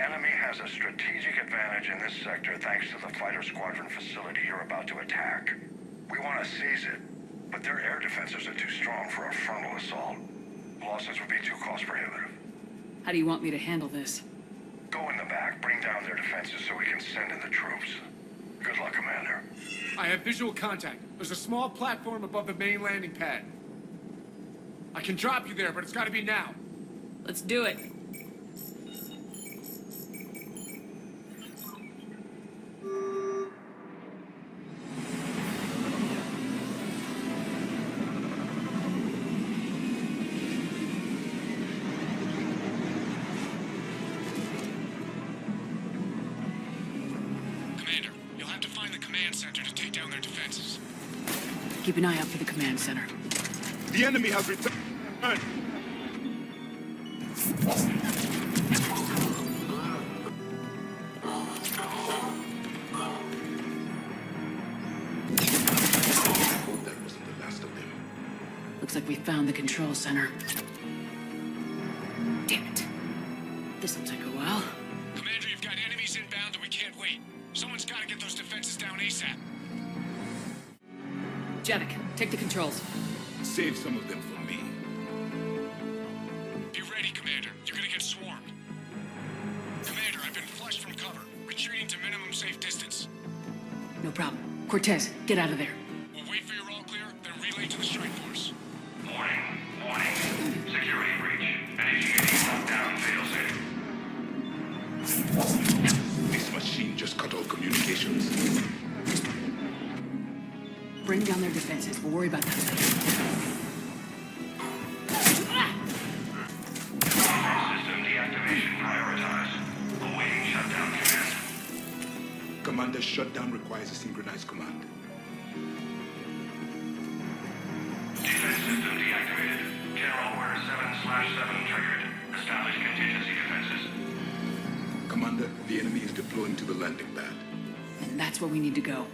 enemy has a strategic advantage in this sector thanks to the fighter squadron facility you're about to attack. We want to seize it, but their air defenses are too strong for a frontal assault. Losses would be too cost prohibitive. How do you want me to handle this? Go in the back, bring down their defenses so we can send in the troops. Good luck, Commander. I have visual contact. There's a small platform above the main landing pad. I can drop you there, but it's gotta be now. Let's do it. Keep an eye out for the command center. The enemy has returned. That wasn't the last of them. Looks like we found the control center. Damn it. This'll take a while. Commander, you've got enemies inbound and we can't wait. Someone's gotta get those defenses down ASAP. Janik, take the controls. Save some of them for me. Be ready, Commander. You're gonna get swarmed. Commander, I've been flushed from cover. Retreating to minimum safe distance. No problem. Cortez, get out of there. We'll wait for your all clear, then relay to the strike force. Warning. Security breach. Initiating lockdown failsafe. This machine just cut all communications. Bring down their defenses. We'll worry about that later. System deactivation prioritized. Awaiting shutdown command. Commander, shutdown requires a synchronized command. Defense system deactivated. General order 7/7 triggered. Establish contingency defenses. Commander, the enemy is deploying to the landing pad. And that's where we need to go.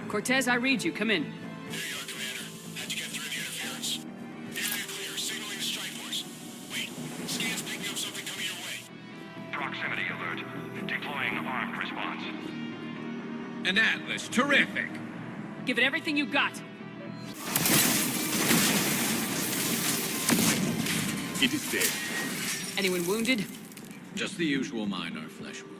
Cortez, I read you. Come in. There you are, Commander. How'd you get through the interference? Area clear, signaling the strike force. Wait, scan's picking up something coming your way. Proximity alert. Deploying armed response. An Atlas. Terrific. Give it everything you got. It is dead. Anyone wounded? Just the usual minor flesh wound.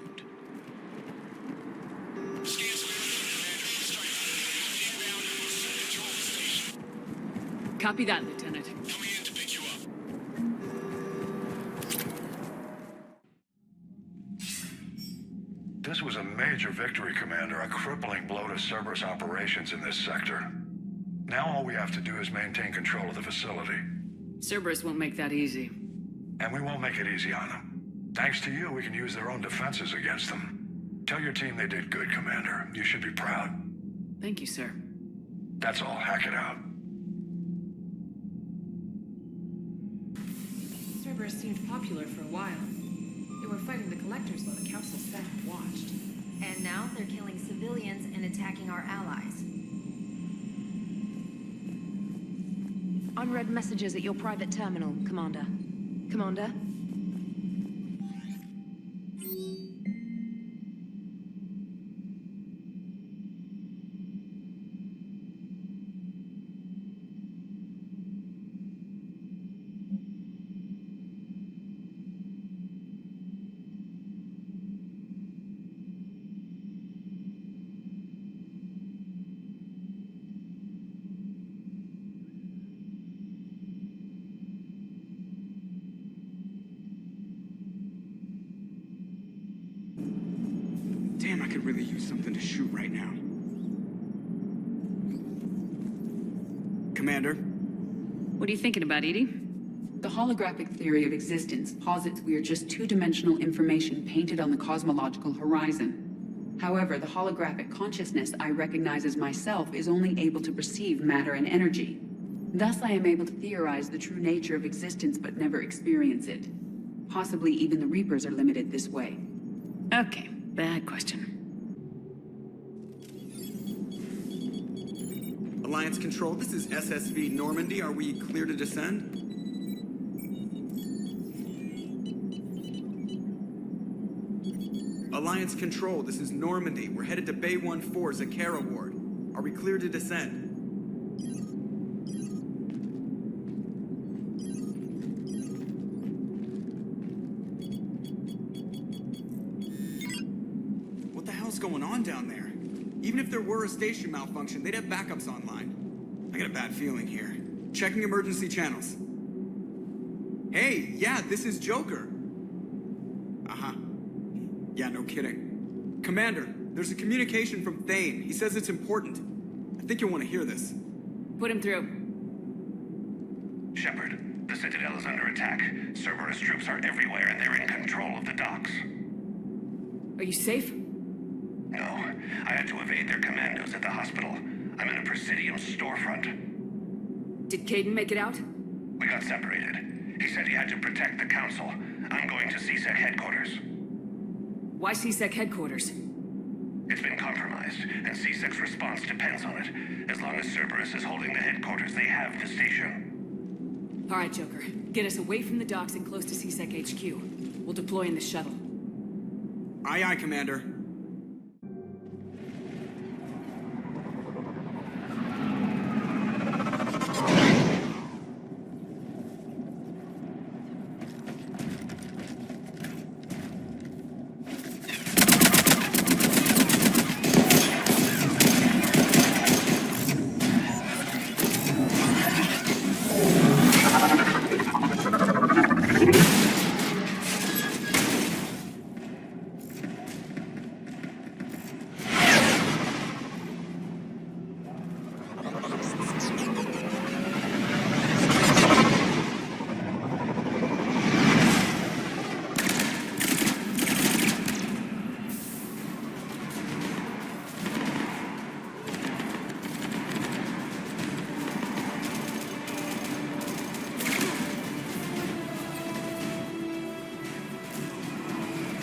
Copy that, Lieutenant. Coming in to pick you up. This was a major victory, Commander. A crippling blow to Cerberus operations in this sector. Now all we have to do is maintain control of the facility. Cerberus won't make that easy. And we won't make it easy on them. Thanks to you, we can use their own defenses against them. Tell your team they did good, Commander. You should be proud. Thank you, sir. That's all. Hack it out. Cerberus seemed popular for a while. They were fighting the Collectors while the Council sat and watched. And now they're killing civilians and attacking our allies. Unread messages at your private terminal, Commander. Commander? Damn, I could really use something to shoot right now. Commander? What are you thinking about, Edie? The holographic theory of existence posits we are just two-dimensional information painted on the cosmological horizon. However, the holographic consciousness I recognize as myself is only able to perceive matter and energy. Thus, I am able to theorize the true nature of existence but never experience it. Possibly even the Reapers are limited this way. Okay, bad question. Alliance Control, this is SSV Normandy. Are we clear to descend? Alliance Control, this is Normandy. We're headed to Bay 1-4, Zakara Ward. Are we clear to descend? What the hell's going on down there? Even if there were a station malfunction, they'd have backups online. I got a bad feeling here. Checking emergency channels. Hey, yeah, this is Joker. Uh-huh. Yeah, no kidding. Commander, there's a communication from Thane. He says it's important. I think you'll want to hear this. Put him through. Shepard, the Citadel is under attack. Cerberus troops are everywhere and they're in control of the docks. Are you safe? No, I had to evade their commandos at the hospital. I'm in a Presidium storefront. Did Caden make it out? We got separated. He said he had to protect the Council. I'm going to CSEC headquarters. Why CSEC headquarters? It's been compromised, and CSEC's response depends on it. As long as Cerberus is holding the headquarters, they have the station. All right, Joker. Get us away from the docks and close to CSEC HQ. We'll deploy in the shuttle. Aye, aye, Commander.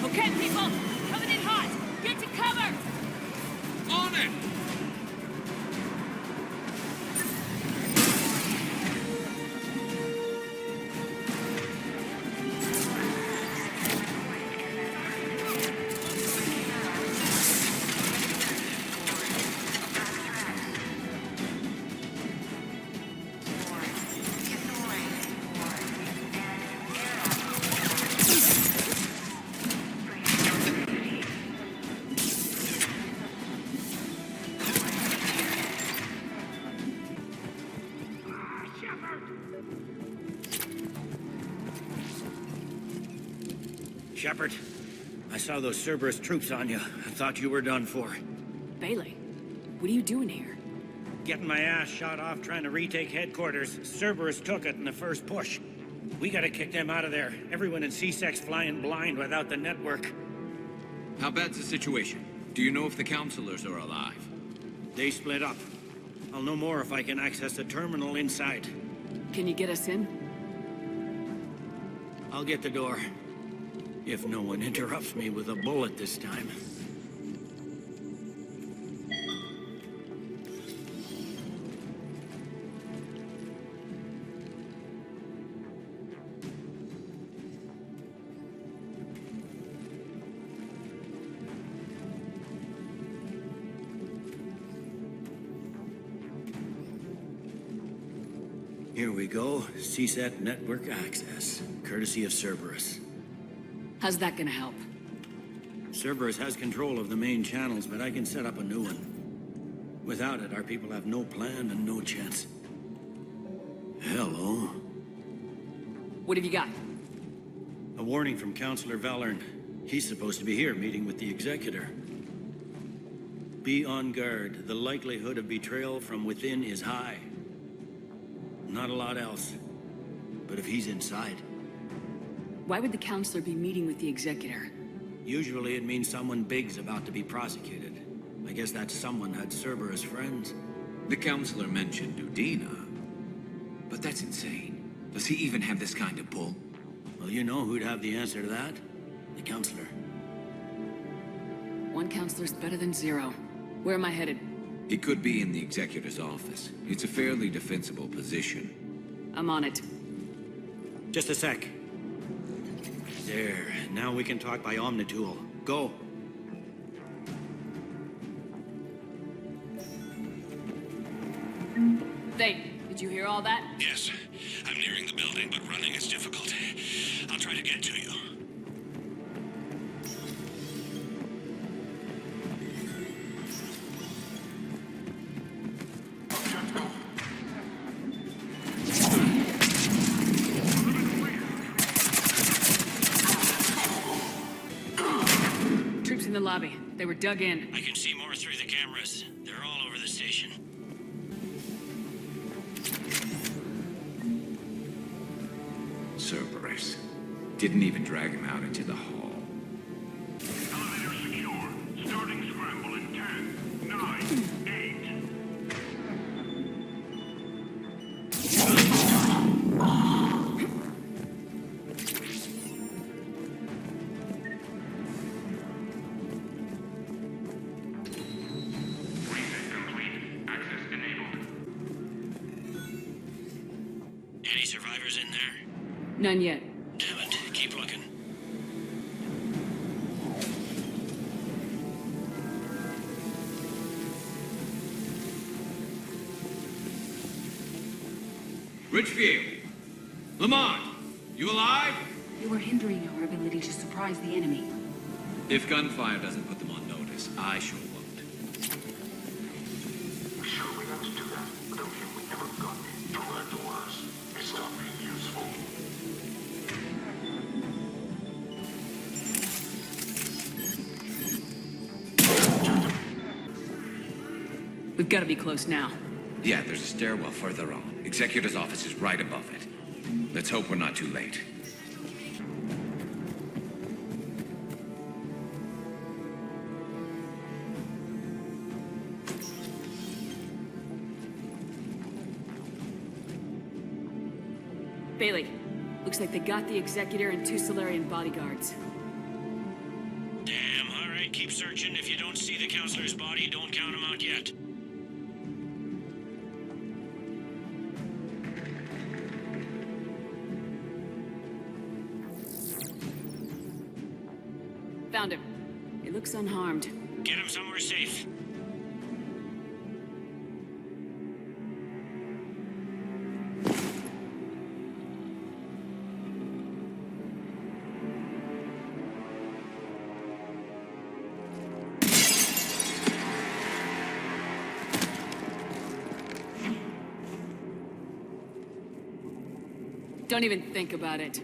Okay, people! Coming in hot! Get to cover! On it! Shepard, I saw those Cerberus troops on you. I thought you were done for. Bailey, what are you doing here? Getting my ass shot off trying to retake headquarters. Cerberus took it in the first push. We gotta kick them out of there. Everyone in CSEC's flying blind without the network. How bad's the situation? Do you know if the counselors are alive? They split up. I'll know more if I can access the terminal inside. Can you get us in? I'll get the door. If no one interrupts me with a bullet this time. Here we go. CSEC network access, courtesy of Cerberus. How's that gonna help? Cerberus has control of the main channels, but I can set up a new one. Without it, our people have no plan and no chance. Hello. What have you got? A warning from Counselor Valern. He's supposed to be here meeting with the Executor. Be on guard. The likelihood of betrayal from within is high. Not a lot else. But if he's inside... Why would the Counselor be meeting with the Executor? Usually it means someone big's about to be prosecuted. I guess that someone had Cerberus friends. The counselor mentioned Udina. But that's insane. Does he even have this kind of pull? Well, you know who'd have the answer to that? The Counselor. One Counselor's better than zero. Where am I headed? It could be in the Executor's office. It's a fairly defensible position. I'm on it. Just a sec. There. Now we can talk by Omnitool. Go. Thane, did you hear all that? Yes. I'm nearing the building, but running is difficult. I'll try to get to you. Troops in the lobby. They were dug in. I can see more through the cameras. They're all over the station. Cerberus. Didn't even drag him out into the hall. Elevator secure. Starting scramble in 10, 9, 8. Any survivors in there? None yet. Damn it. Keep looking. Richfield! Lamont! You alive? You were hindering our ability to surprise the enemy. If gunfire doesn't put them on notice, I sure won't. Sure we got to do that, but don't think we never got direct orders. It stopped being useful. We've got to be close now. Yeah, there's a stairwell further on. Executor's office is right above it. Let's hope we're not too late. Bailey, looks like they got the Executor and 2 Solarian bodyguards. Damn, all right, keep searching. If you don't see the counselor's body, don't count him out yet. Found him. He looks unharmed. Get him somewhere safe. Don't even think about it.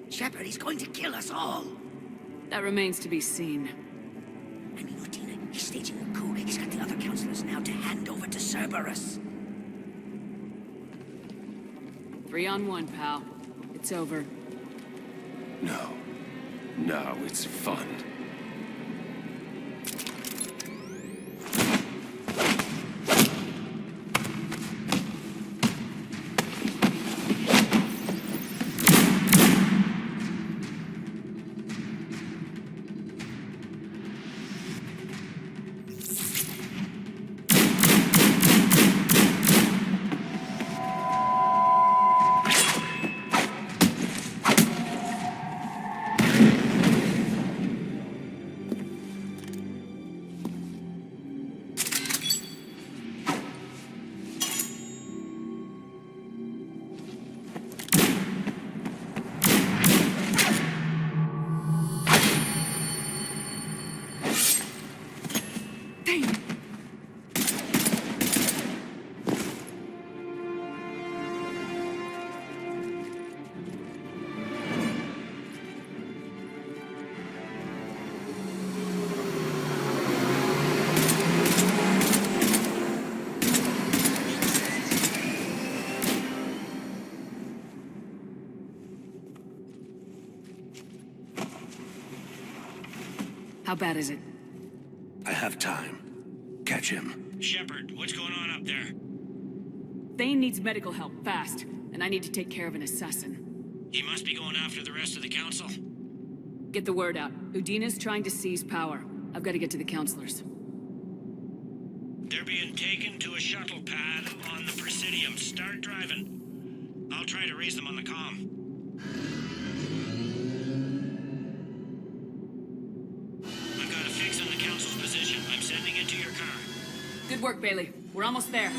Shepard, he's going to kill us all. That remains to be seen. I mean, Martina, he's staging a coup. He's got the other counselors now to hand over to Cerberus. 3 on 1, pal. It's over. No. No, it's fun. How bad is it? I have time. Catch him. Shepard, what's going on up there? Thane needs medical help, fast. And I need to take care of an assassin. He must be going after the rest of the council. Get the word out. Udina's trying to seize power. I've got to get to the counselors. They're being taken to a shuttle pad on the Presidium. Start driving. I'll try to raise them on the comm. I've got a fix on the Council's position. I'm sending it to your car. Good work, Bailey. We're almost there.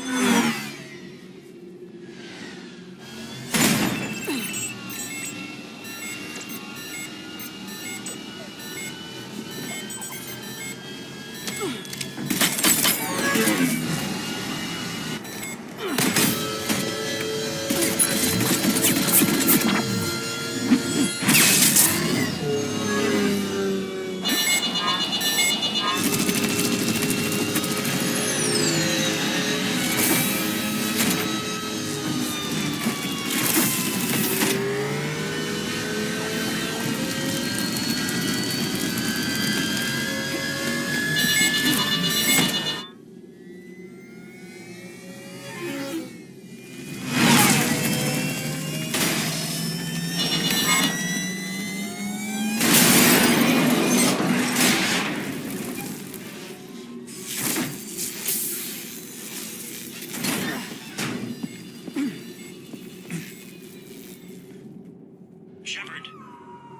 Shepard,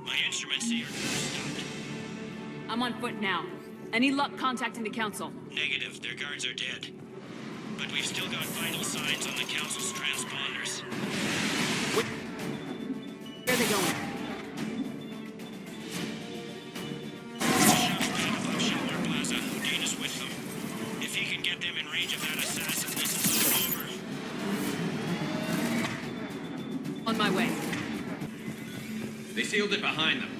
my instruments say your car's stopped. I'm on foot now. Any luck contacting the Council? Negative, their guards are dead. But we've still got vital signs on the Council's transponders. Where are they going? Above Shelter Plaza. Thane is with them. If he can get them in range of that assassin, this is all over. On my way. They sealed it behind them.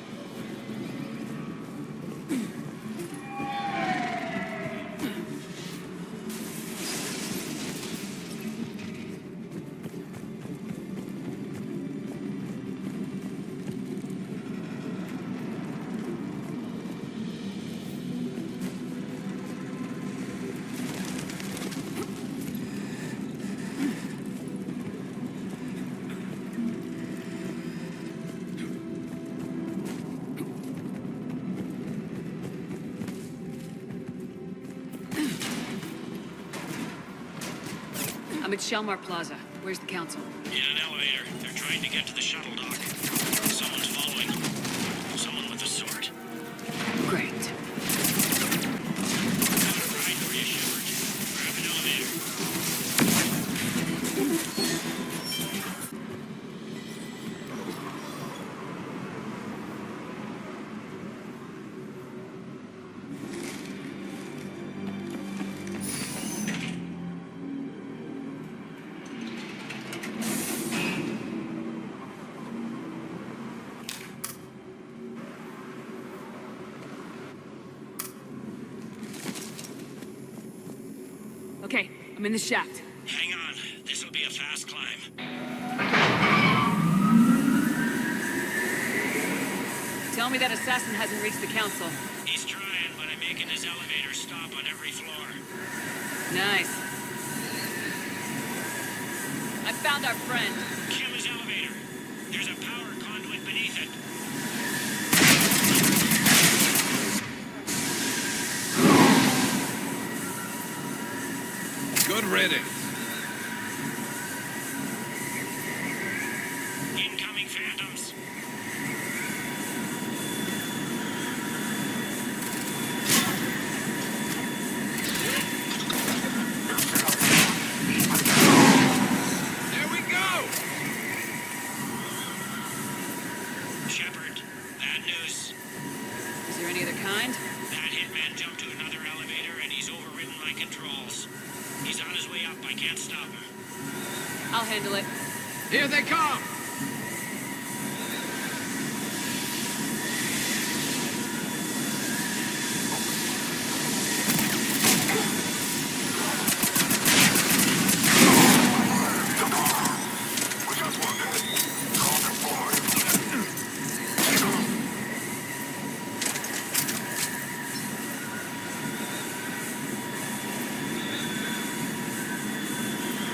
I'm at Shelmar Plaza. Where's the Council? In an elevator. They're trying to get to the shuttle dock. Someone's following them. Someone with a sword. Great. Got a ride for you, Shepard. Grab an elevator. Okay, I'm in the shaft. Hang on. This'll be a fast climb. Tell me that assassin hasn't reached the Council. He's trying, but I'm making his elevator stop on every floor. Nice. I found our friend. Kill his elevator. There's a power conduit beneath it. Good riddance. Incoming phantoms. There we go! Shepard, bad news. Is there any other kind? That hitman jumped to another elevator and he's overridden my controls. He's on his way up. I can't stop him. I'll handle it. Here they come!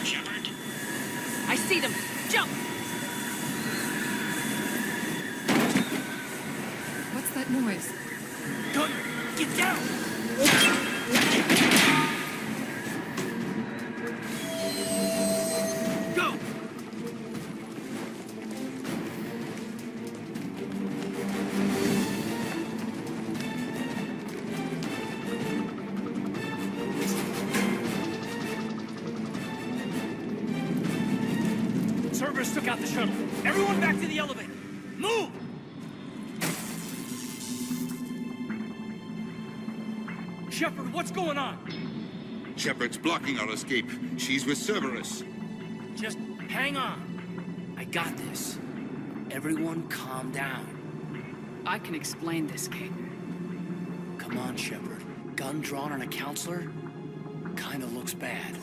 Shepard, I see them. Jump! What's that noise? Get down! Cerberus took out the shuttle. Everyone back to the elevator. Move! Shepard, what's going on? Shepard's blocking our escape. She's with Cerberus. Just hang on. I got this. Everyone calm down. I can explain this, King. Come on, Shepard. Gun drawn on a counselor? Kinda looks bad.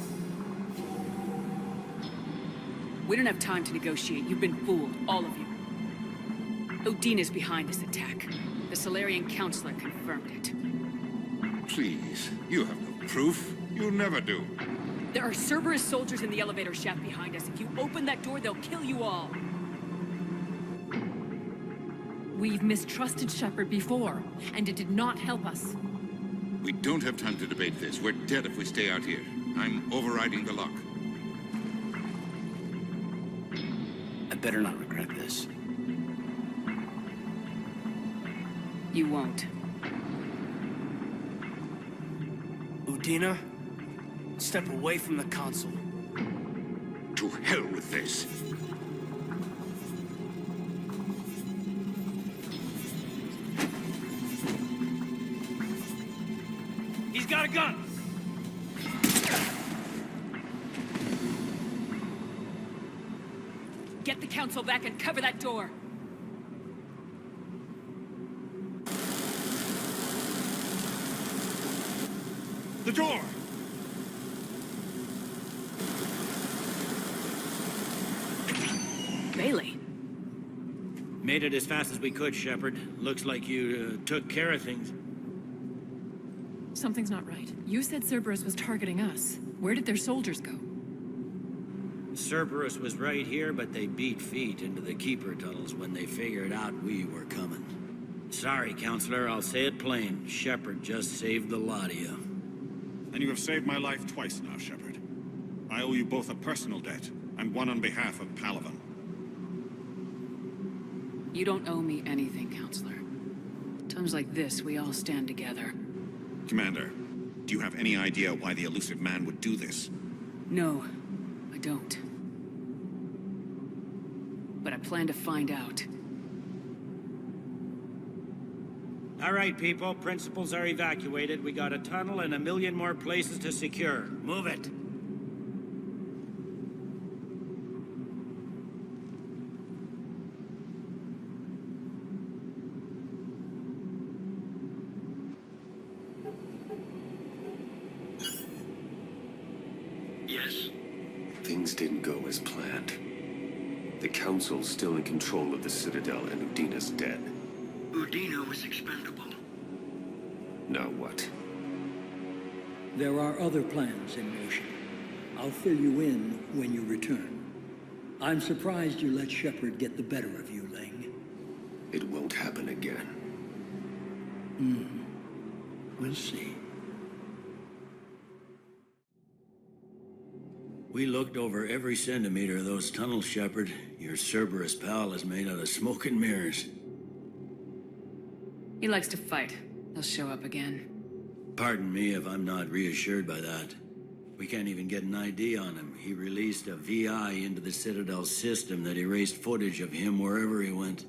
We don't have time to negotiate. You've been fooled, all of you. Odin is behind this attack. The Solarian Counselor confirmed it. Please, you have no proof. You'll never do. There are Cerberus soldiers in the elevator shaft behind us. If you open that door, they'll kill you all. We've mistrusted Shepard before, and it did not help us. We don't have time to debate this. We're dead if we stay out here. I'm overriding the lock. I better not regret this. You won't. Udina, step away from the console. To hell with this. He's got a gun! Get the Council back and cover that door. The door! Bailey. Made it as fast as we could, Shepard. Looks like you took care of things. Something's not right. You said Cerberus was targeting us. Where did their soldiers go? Cerberus was right here, but they beat feet into the Keeper tunnels when they figured out we were coming. Sorry, Counselor, I'll say it plain. Shepard just saved the lot of you. And you have saved my life twice now, Shepard. I owe you both a personal debt, and one on behalf of Palaven. You don't owe me anything, Counselor. Times like this, we all stand together. Commander, do you have any idea why the elusive man would do this? No, I don't. But I plan to find out. All right, people. Principals are evacuated. We got a tunnel and 1 million more places to secure. Move it. Yes. Things didn't go as planned. The Council's still in control of the Citadel and Udina's dead. Udina was expendable. Now what? There are other plans in motion. I'll fill you in when you return. I'm surprised you let Shepard get the better of you, Ling. It won't happen again. We'll see. We looked over every centimeter of those tunnels, Shepard. Your Cerberus pal is made out of smoke and mirrors. He likes to fight. He'll show up again. Pardon me if I'm not reassured by that. We can't even get an ID on him. He released a VI into the Citadel system that erased footage of him wherever he went.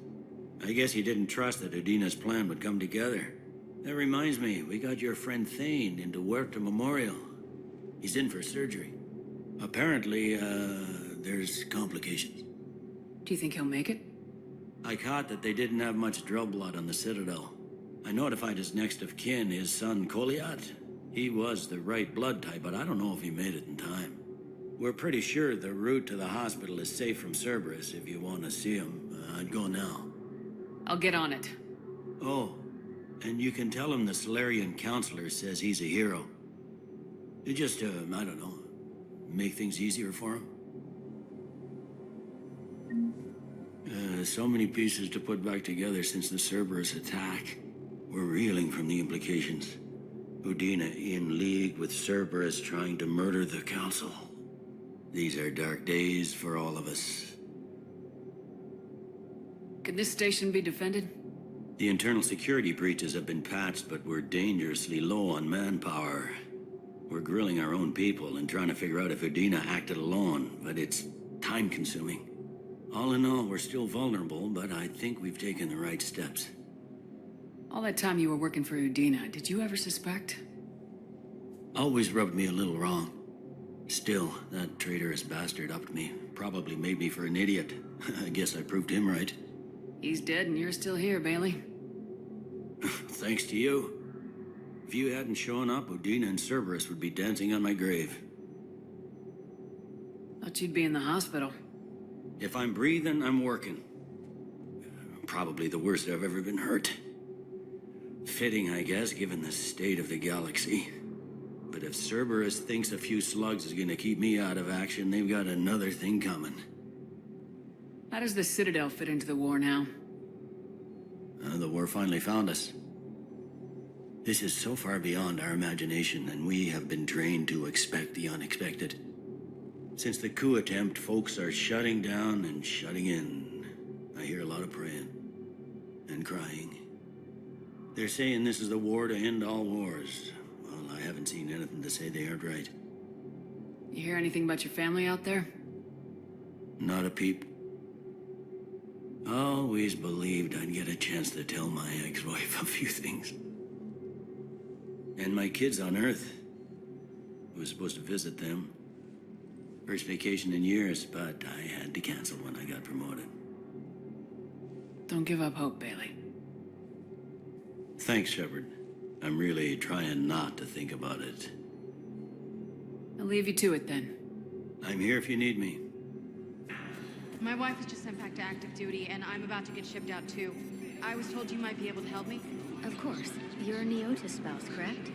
I guess he didn't trust that Udina's plan would come together. That reminds me, we got your friend Thane into Huerta Memorial. He's in for surgery. Apparently, there's complications. Do you think he'll make it? I caught that they didn't have much drill blood on the Citadel. I notified his next of kin, his son Koliat. He was the right blood type, but I don't know if he made it in time. We're pretty sure the route to the hospital is safe from Cerberus. If you want to see him, I'd go now. I'll get on it. Oh, and you can tell him the Solarian Counselor says he's a hero. It just, I don't know, make things easier for him. So many pieces to put back together since the Cerberus attack. We're reeling from the implications. Udina in league with Cerberus trying to murder the Council. These are dark days for all of us. Could this station be defended? The internal security breaches have been patched, but we're dangerously low on manpower. We're grilling our own people and trying to figure out if Udina acted alone, but it's time-consuming. All in all, we're still vulnerable, but I think we've taken the right steps. All that time you were working for Udina, did you ever suspect? Always rubbed me a little wrong. Still, that traitorous bastard upped me. Probably made me for an idiot. I guess I proved him right. He's dead and you're still here, Bailey. Thanks to you. If you hadn't shown up, Udina and Cerberus would be dancing on my grave. Thought you'd be in the hospital. If I'm breathing, I'm working. Probably the worst I've ever been hurt. Fitting, I guess, given the state of the galaxy. But if Cerberus thinks a few slugs is gonna keep me out of action, they've got another thing coming. How does the Citadel fit into the war now? The war finally found us. This is so far beyond our imagination, and we have been trained to expect the unexpected. Since the coup attempt, folks are shutting down and shutting in. I hear a lot of praying and crying. They're saying this is the war to end all wars. Well, I haven't seen anything to say they aren't right. You hear anything about your family out there? Not a peep. Always believed I'd get a chance to tell my ex-wife a few things. And my kids on Earth. I was supposed to visit them. First vacation in years, but I had to cancel when I got promoted. Don't give up hope, Bailey. Thanks, Shepard. I'm really trying not to think about it. I'll leave you to it then. I'm here if you need me. My wife was just sent back to active duty, and I'm about to get shipped out too. I was told you might be able to help me. Of course. You're a Neotis spouse, correct?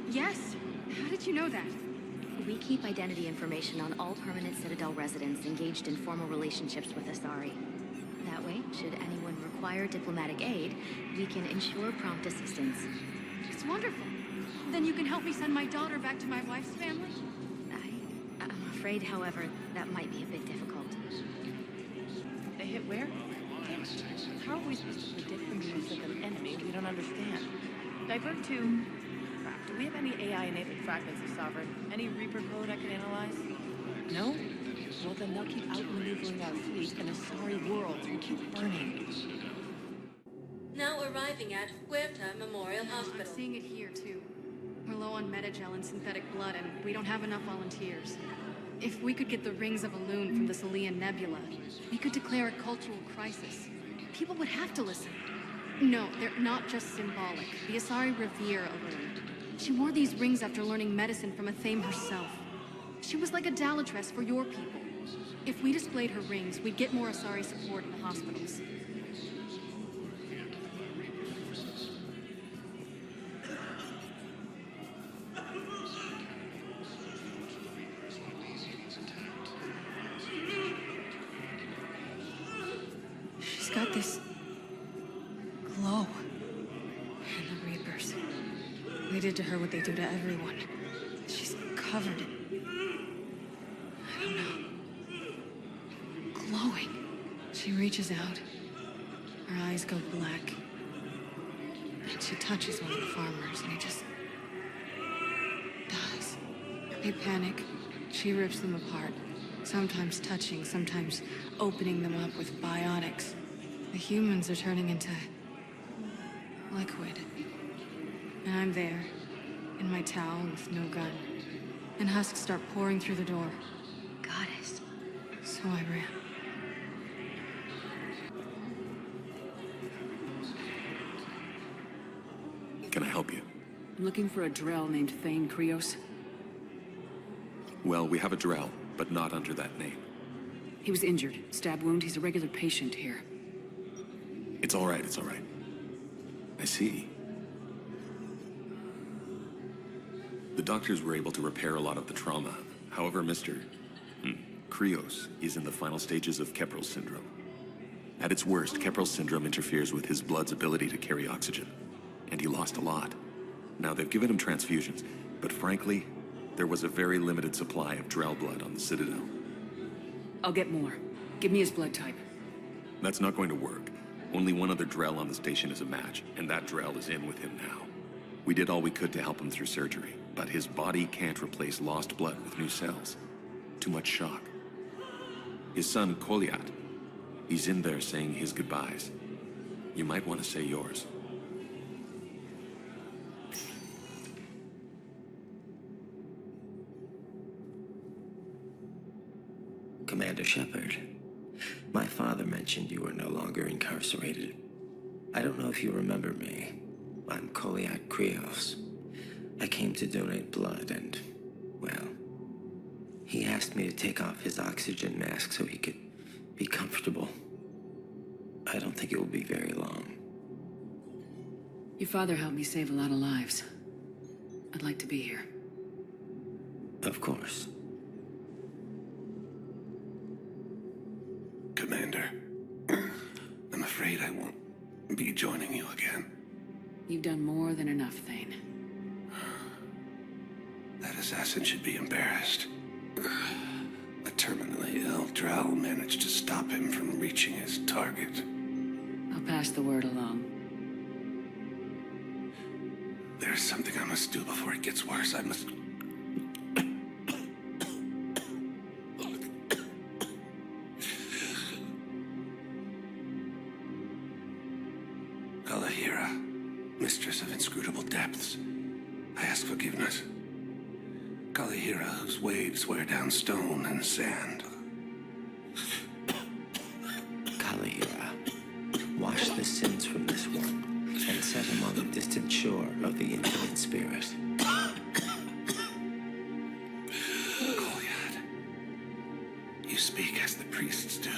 Yes. How did you know that? We keep identity information on all permanent Citadel residents engaged in formal relationships with Asari. That way, should anyone require diplomatic aid, we can ensure prompt assistance. It's wonderful. Then you can help me send my daughter back to my wife's family? I'm afraid, however, that might be a bit difficult. They hit where? Damn it. How are we supposed to predict the moves of an enemy we don't understand? Divert to... Crap, do we have any AI-enabled fragments of Sovereign? Any Reaper code I can analyze? No? Well, then they'll keep outmaneuvering our fleet, and Asari worlds will keep burning. Now arriving at Huerta Memorial Hospital. I'm seeing it here, too. We're low on metagel and synthetic blood, and we don't have enough volunteers. If we could get the rings of Elune from the Salian Nebula, we could declare a cultural crisis. People would have to listen. No, they're not just symbolic. The Asari revere Elune. She wore these rings after learning medicine from a Thane herself. She was like a Dalatress for your people. If we displayed her rings, we'd get more Asari support in the hospitals. She's got this glow. And the Reapers. They did to her what they do to everyone. She's covered in... I don't know. Glowing. She reaches out. Her eyes go black. And she touches one of the farmers, and he just... dies. They panic. She rips them apart. Sometimes touching, sometimes opening them up with biotics. The humans are turning into... liquid. And I'm there, in my towel with no gun. And husks start pouring through the door. Goddess. So I ran. Can I help you? I'm looking for a Drell named Thane Krios. Well, we have a Drell, but not under that name. He was injured. Stab wound. He's a regular patient here. It's all right, it's all right. I see. The doctors were able to repair a lot of the trauma. However, Mr. Krios is in the final stages of Kepral's syndrome. At its worst, Kepral's syndrome interferes with his blood's ability to carry oxygen. And he lost a lot. Now, they've given him transfusions, but frankly, there was a very limited supply of Drell blood on the Citadel. I'll get more. Give me his blood type. That's not going to work. Only one other Drell on the station is a match, and that Drell is in with him now. We did all we could to help him through surgery, but his body can't replace lost blood with new cells. Too much shock. His son, Koliat. He's in there saying his goodbyes. You might want to say yours. Commander Shepard, my father mentioned you were no longer incarcerated. I don't know if you remember me. I'm Koliat Krios. I came to donate blood and, well, he asked me to take off his oxygen mask so he could be comfortable. I don't think it will be very long. Your father helped me save a lot of lives. I'd like to be here. Of course. Commander, I'm afraid I won't be joining you again. You've done more than enough, Thane. That assassin should be embarrassed. A terminally ill Drow managed to stop him from reaching his target. I'll pass the word along. There's something I must do before it gets worse. I must... Kalahira, mistress of inscrutable depths, I ask forgiveness. Kalahira, whose waves wear down stone and sand. Kalahira, wash the sins from this one and set him on the distant shore of the infinite spirit. Koliat, you speak as the priests do.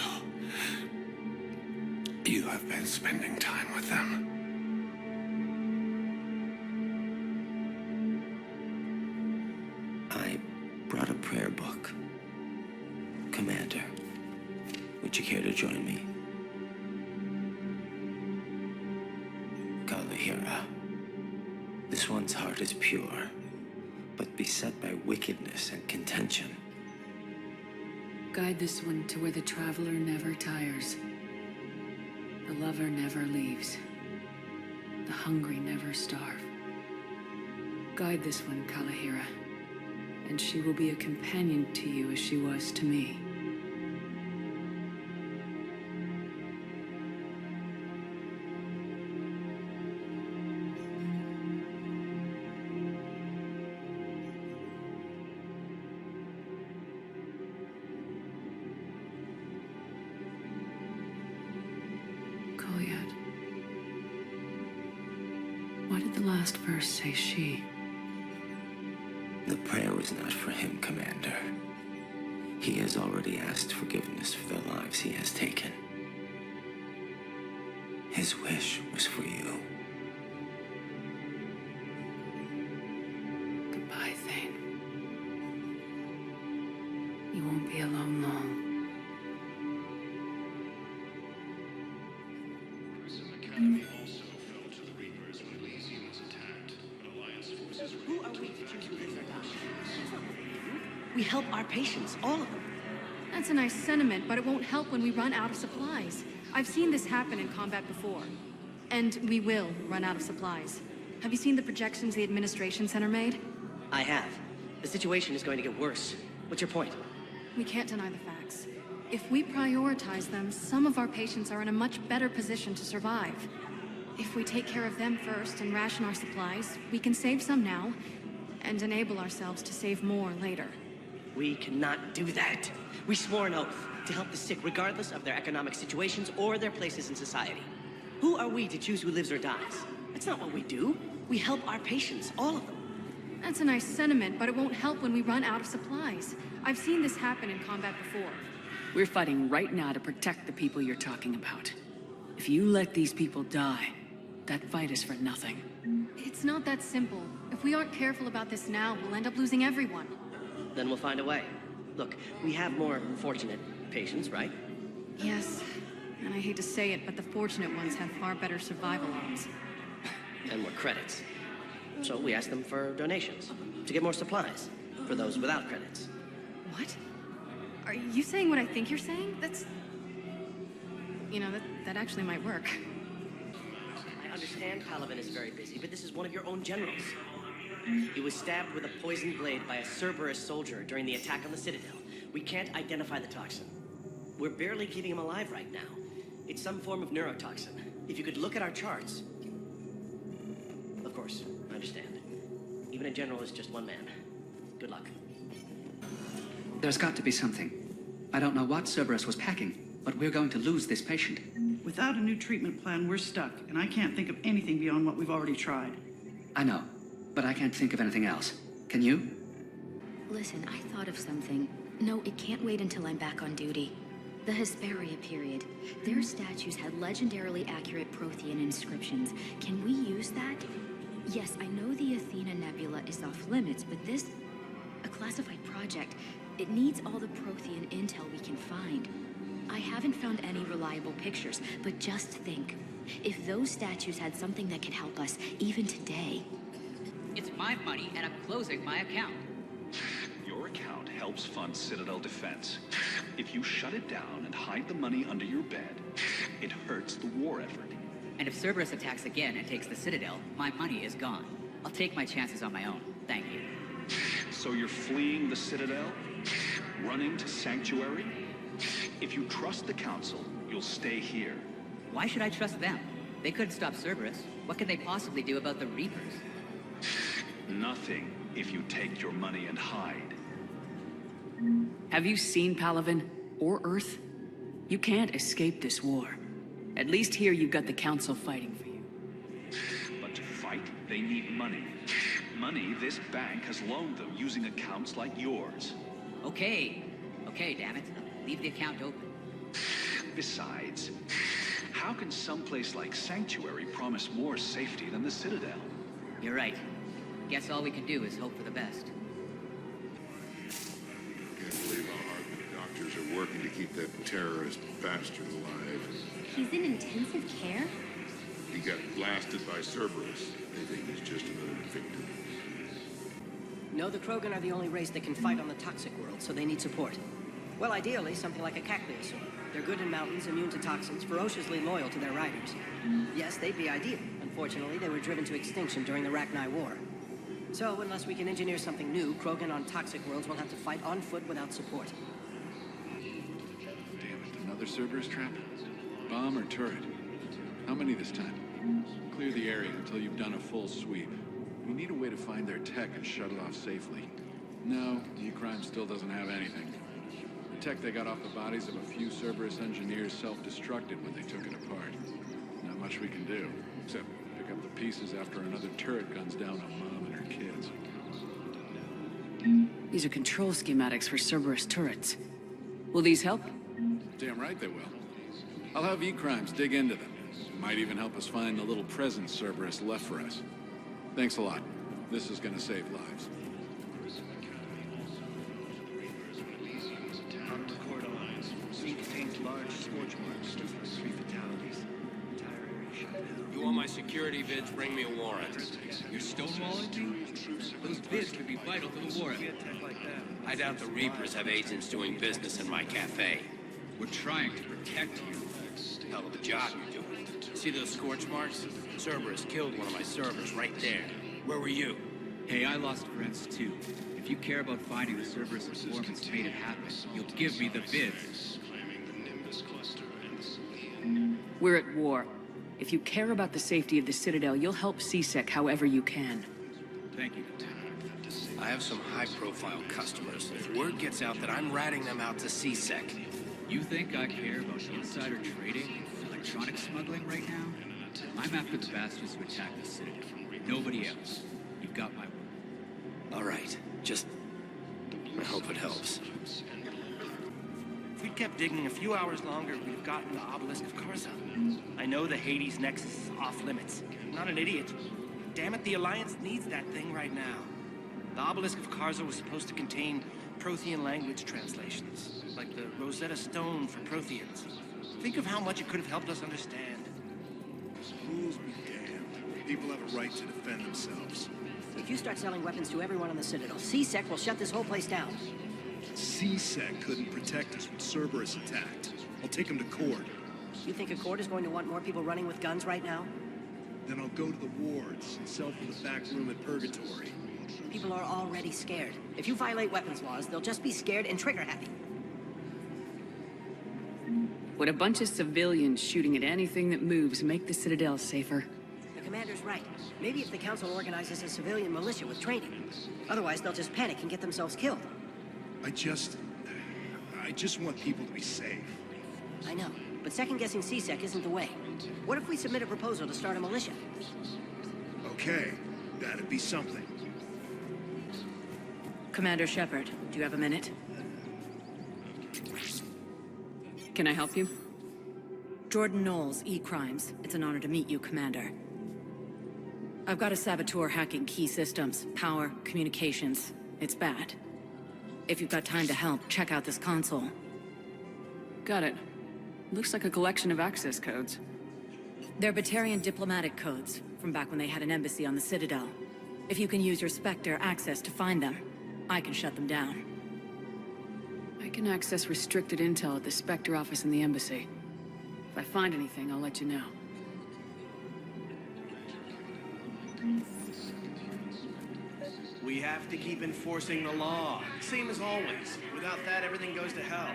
You have been spending time with them. I brought a prayer book. Commander, would you care to join me? Kalahira, this one's heart is pure, but beset by wickedness and contention. Guide this one to where the traveler never tires. The lover never leaves. The hungry never starve. Guide this one, Kalahira, and she will be a companion to you as she was to me. Why did the last verse say she? The prayer was not for him, Commander. He has already asked forgiveness for the lives he has taken. His wish was for you. Goodbye, Thane. You won't be alone long. Who are we to choose who lives or dies? We help our patients, all of them. That's a nice sentiment, but it won't help when we run out of supplies. I've seen this happen in combat before. And we will run out of supplies. Have you seen the projections the Administration Center made? I have. The situation is going to get worse. What's your point? We can't deny the facts. If we prioritize them, some of our patients are in a much better position to survive. If we take care of them first and ration our supplies, we can save some now, and enable ourselves to save more later. We cannot do that. We swore an oath to help the sick regardless of their economic situations or their places in society. Who are we to choose who lives or dies? That's not what we do. We help our patients, all of them. That's a nice sentiment, but it won't help when we run out of supplies. I've seen this happen in combat before. We're fighting right now to protect the people you're talking about. If you let these people die, that fight is for nothing. It's not that simple. If we aren't careful about this now, we'll end up losing everyone. Then we'll find a way. Look, we have more fortunate patients, right? Yes, and I hate to say it, but the fortunate ones have far better survival odds. And more credits. So we ask them for donations, to get more supplies, for those without credits. What? Are you saying what I think you're saying? That's... You know, that actually might work. I understand Palaven is very busy, but this is one of your own generals. He was stabbed with a poisoned blade by a Cerberus soldier during the attack on the Citadel. We can't identify the toxin. We're barely keeping him alive right now. It's some form of neurotoxin. If you could look at our charts... Of course, I understand. Even a general is just one man. Good luck. There's got to be something. I don't know what Cerberus was packing, but we're going to lose this patient. Without a new treatment plan, we're stuck, and I can't think of anything beyond what we've already tried. I know, but I can't think of anything else. Can you? Listen, I thought of something. No, it can't wait until I'm back on duty. The Hesperia period. Their statues had legendarily accurate Prothean inscriptions. Can we use that? Yes, I know the Athena Nebula is off limits, but this... a classified project. It needs all the Prothean intel we can find. I haven't found any reliable pictures, but just think. If those statues had something that could help us, even today... It's my money, and I'm closing my account. Your account helps fund Citadel defense. If you shut it down and hide the money under your bed, it hurts the war effort. And if Cerberus attacks again and takes the Citadel, my money is gone. I'll take my chances on my own. Thank you. So you're fleeing the Citadel? Running to Sanctuary? If you trust the Council, you'll stay here. Why should I trust them? They couldn't stop Cerberus. What could they possibly do about the Reapers? Nothing if you take your money and hide. Have you seen Palaven? Or Earth? You can't escape this war. At least here you've got the Council fighting for you. But to fight, they need money. Money this bank has loaned them using accounts like yours. Okay, damn it. Leave the account open. Besides, how can someplace like Sanctuary promise more safety than the Citadel? You're right. Guess all we can do is hope for the best. Can't believe how hard the doctors are working to keep that terrorist bastard alive. He's in intensive care? He got blasted by Cerberus. They think he's just another victim. No, the Krogan are the only race that can fight on the toxic world, so they need support. Well, ideally, something like a cacliosaur. They're good in mountains, immune to toxins, ferociously loyal to their riders. Yes, they'd be ideal. Unfortunately, they were driven to extinction during the Rachni War. So, unless we can engineer something new, Krogan on toxic worlds will have to fight on foot without support. Damn it, another Cerberus trap? Bomb or turret? How many this time? Clear the area until you've done a full sweep. We need a way to find their tech and shut it off safely. No, E-Crime still doesn't have anything. The tech they got off the bodies of a few Cerberus engineers self-destructed when they took it apart. Not much we can do, except pick up the pieces after another turret guns down a mom and her kids. These are control schematics for Cerberus turrets. Will these help? Damn right they will. I'll have E-Crimes dig into them. Might even help us find the little present Cerberus left for us. Thanks a lot. This is gonna save lives. Scene contains large scorch marks. 3 fatalities. Entire area shut down. You want my security vids? Bring me a warrant. You're stonewalling me? Those vids could be vital to the war effort. I doubt the Reapers have agents doing business in my cafe. We're trying to protect you. Hell of a job you're doing. See those scorch marks? Cerberus killed one of my servers right there. Where were you? Hey, I lost friends too. If you care about finding the Cerberus performance made it happen, you'll give me the vids. We're at war. If you care about the safety of the Citadel, you'll help CSEC however you can. Thank you. I have some high-profile customers. If word gets out that I'm ratting them out to CSEC. You think I care about insider trading and electronic smuggling right now? I'm after the bastards who attacked the Citadel. Nobody else. You've got my word. All right. Just... I hope it helps. If we'd kept digging a few hours longer, we'd have gotten the obelisk of Karza. I know the Hades Nexus is off limits. I'm not an idiot. Damn it, the Alliance needs that thing right now. The obelisk of Karza was supposed to contain Prothean language translations, like the Rosetta Stone for Protheans. Think of how much it could have helped us understand. Rules be damned. People have a right to defend themselves. If you start selling weapons to everyone on the Citadel, CSEC will shut this whole place down. CSEC couldn't protect us when Cerberus attacked. I'll take him to court. You think a court is going to want more people running with guns right now? Then I'll go to the wards and sell from the back room at Purgatory. People are already scared. If you violate weapons laws, they'll just be scared and trigger-happy. Would a bunch of civilians shooting at anything that moves make the Citadel safer? The commander's right. Maybe if the Council organizes a civilian militia with training. Otherwise, they'll just panic and get themselves killed. I just want people to be safe. I know, but second-guessing CSEC isn't the way. What if we submit a proposal to start a militia? Okay, that'd be something. Commander Shepard, do you have a minute? Can I help you? Jordan Knowles, E-Crimes. It's an honor to meet you, Commander. I've got a saboteur hacking key systems, power, communications. It's bad. If you've got time to help, check out this console. Got it. Looks like a collection of access codes. They're Batarian diplomatic codes, from back when they had an embassy on the Citadel. If you can use your Spectre access to find them, I can shut them down. I can access restricted intel at the Spectre office in the embassy. If I find anything, I'll let you know. We have to keep enforcing the law. Same as always. Without that, everything goes to hell.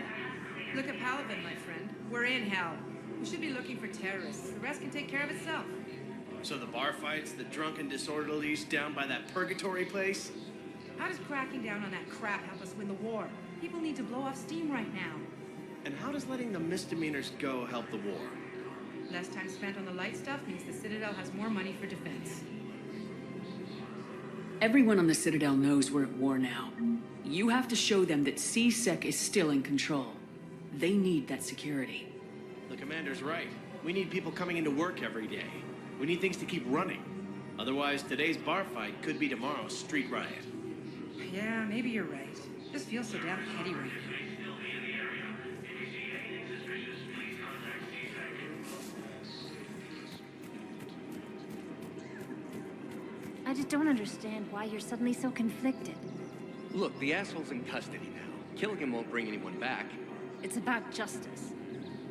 Look at Paladin, my friend. We're in hell. We should be looking for terrorists. The rest can take care of itself. So the bar fights, the drunken disorderlies down by that purgatory place? How does cracking down on that crap help us win the war? People need to blow off steam right now. And how does letting the misdemeanors go help the war? Less time spent on the light stuff means the Citadel has more money for defense. Everyone on the Citadel knows we're at war now. You have to show them that CSEC is still in control. They need that security. The commander's right. We need people coming into work every day. We need things to keep running. Otherwise, today's bar fight could be tomorrow's street riot. Yeah, maybe you're right. Just feels so damn petty right now. I just don't understand why you're suddenly so conflicted. Look, the asshole's in custody now. Killing him won't bring anyone back. It's about justice.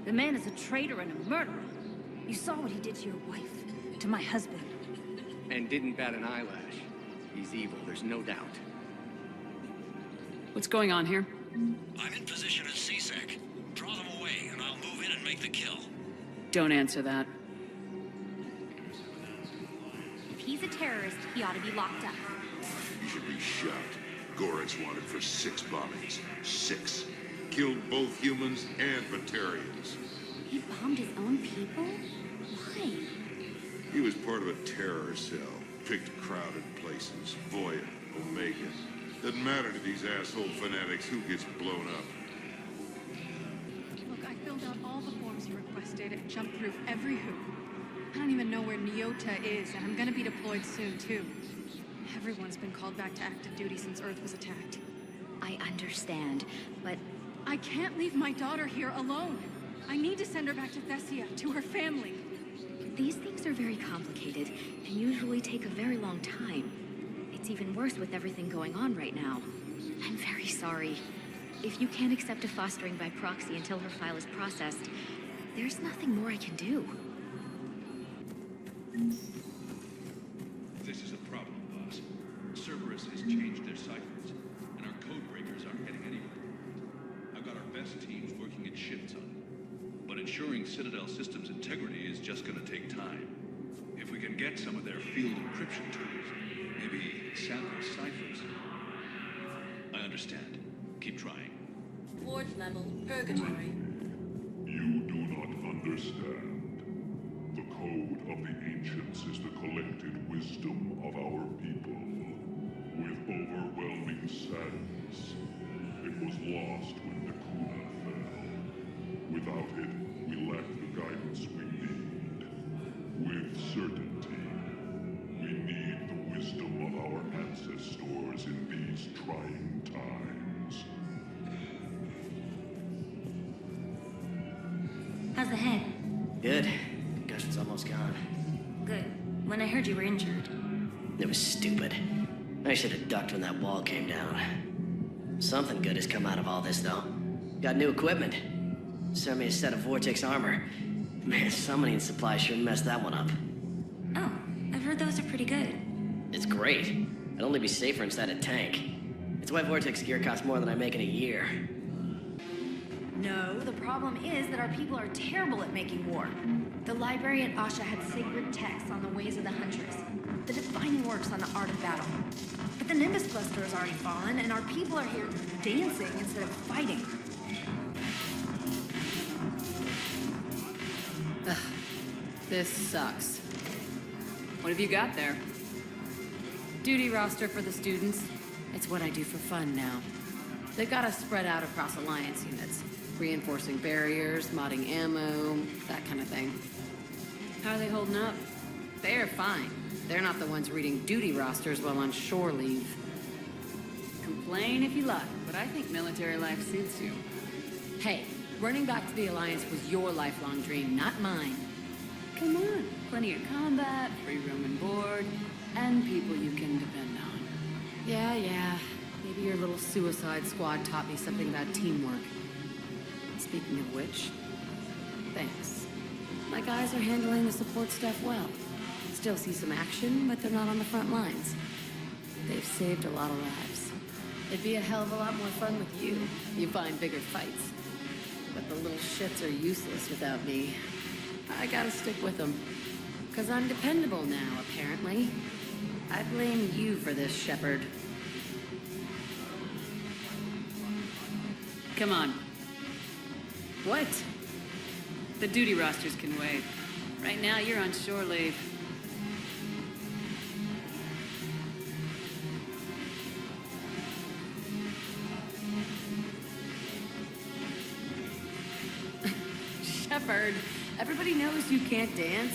The man is a traitor and a murderer. You saw what he did to your wife, to my husband. And didn't bat an eyelash. He's evil, there's no doubt. What's going on here? I'm in position at CSEC. Draw them away, and I'll move in and make the kill. Don't answer that. If he's a terrorist, he ought to be locked up. He should be shot. Garrus wanted for 6 bombings. 6. Killed both humans and Batarians. He bombed his own people? Why? He was part of a terror cell. Picked crowded places. Voya, Omega. Doesn't matter to these asshole fanatics who gets blown up. Look, I filled out all the forms you requested and jumped through every hoop. I don't even know where Nyota is, and I'm gonna be deployed soon, too. Everyone's been called back to active duty since Earth was attacked. I understand, but... I can't leave my daughter here alone. I need to send her back to Thessia, to her family. These things are very complicated, and usually take a very long time. It's even worse with everything going on right now. I'm very sorry. If you can't accept a fostering by proxy until her file is processed, there's nothing more I can do. This is a problem, boss. Cerberus has changed their ciphers, and our code breakers aren't getting anywhere. I've got our best teams working in shifts on it, but ensuring Citadel systems integrity is just gonna take time. If we can get some of their field encryption tools, maybe sample ciphers. I understand. Keep trying. Ward level, purgatory. You do not understand. The code of the ancients is the collected wisdom of our people. With overwhelming sadness, it was lost when the Kuna fell. Without it, we lack the guidance we need. With certainty, we need the wisdom of our ancestors in these trying times. How's the head? Good. Concussion's almost gone. Good. When I heard you were injured. It was stupid. I should have ducked when that wall came down. Something good has come out of all this, though. Got new equipment. Sent me a set of Vortex armor. Man, summoning supply sure messed that one up. Oh, I've heard those are pretty good. It's great. I'd only be safer inside a tank. It's why Vortex gear costs more than I make in a year. No, the problem is that our people are terrible at making war. The library at Asha had sacred texts on the ways of the Huntress. The defining works on the art of battle. But the Nimbus Cluster has already fallen, and our people are here dancing instead of fighting. Ugh, this sucks. What have you got there? Duty roster for the students. It's what I do for fun now. They got us spread out across Alliance units. Reinforcing barriers, modding ammo, that kind of thing. How are they holding up? They're fine. They're not the ones reading duty rosters while on shore leave. Complain if you like, but I think military life suits you. Hey, running back to the Alliance was your lifelong dream, not mine. Come on, plenty of combat, free room and board, and people you can depend on. Yeah. Maybe your little suicide squad taught me something about teamwork. Speaking of which, thanks. My guys are handling the support stuff well. Still see some action, but they're not on the front lines. They've saved a lot of lives. It'd be a hell of a lot more fun with you. You find bigger fights. But the little shits are useless without me. I gotta stick with them. 'Cause I'm dependable now, apparently. I blame you for this, Shepard. Come on. What? The duty rosters can wait. Right now, you're on shore leave. Shepard, everybody knows you can't dance.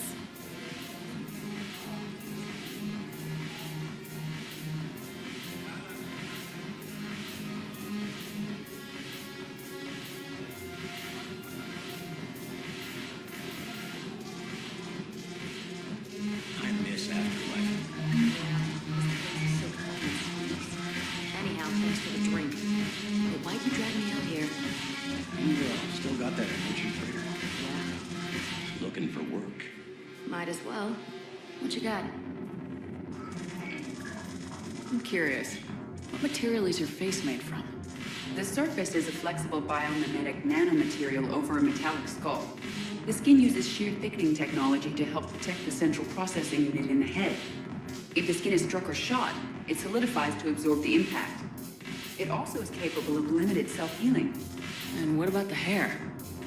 I miss Afterlife. Anyhow, thanks for the drink. But why'd you drag me out here? You still got that energy, Trader? Yeah. Looking for work. Might as well. What you got? I'm curious. What material is your face made from? The surface is a flexible biomimetic nanomaterial over a metallic skull. The skin uses shear thickening technology to help protect the central processing unit in the head. If the skin is struck or shot, it solidifies to absorb the impact. It also is capable of limited self-healing. And what about the hair?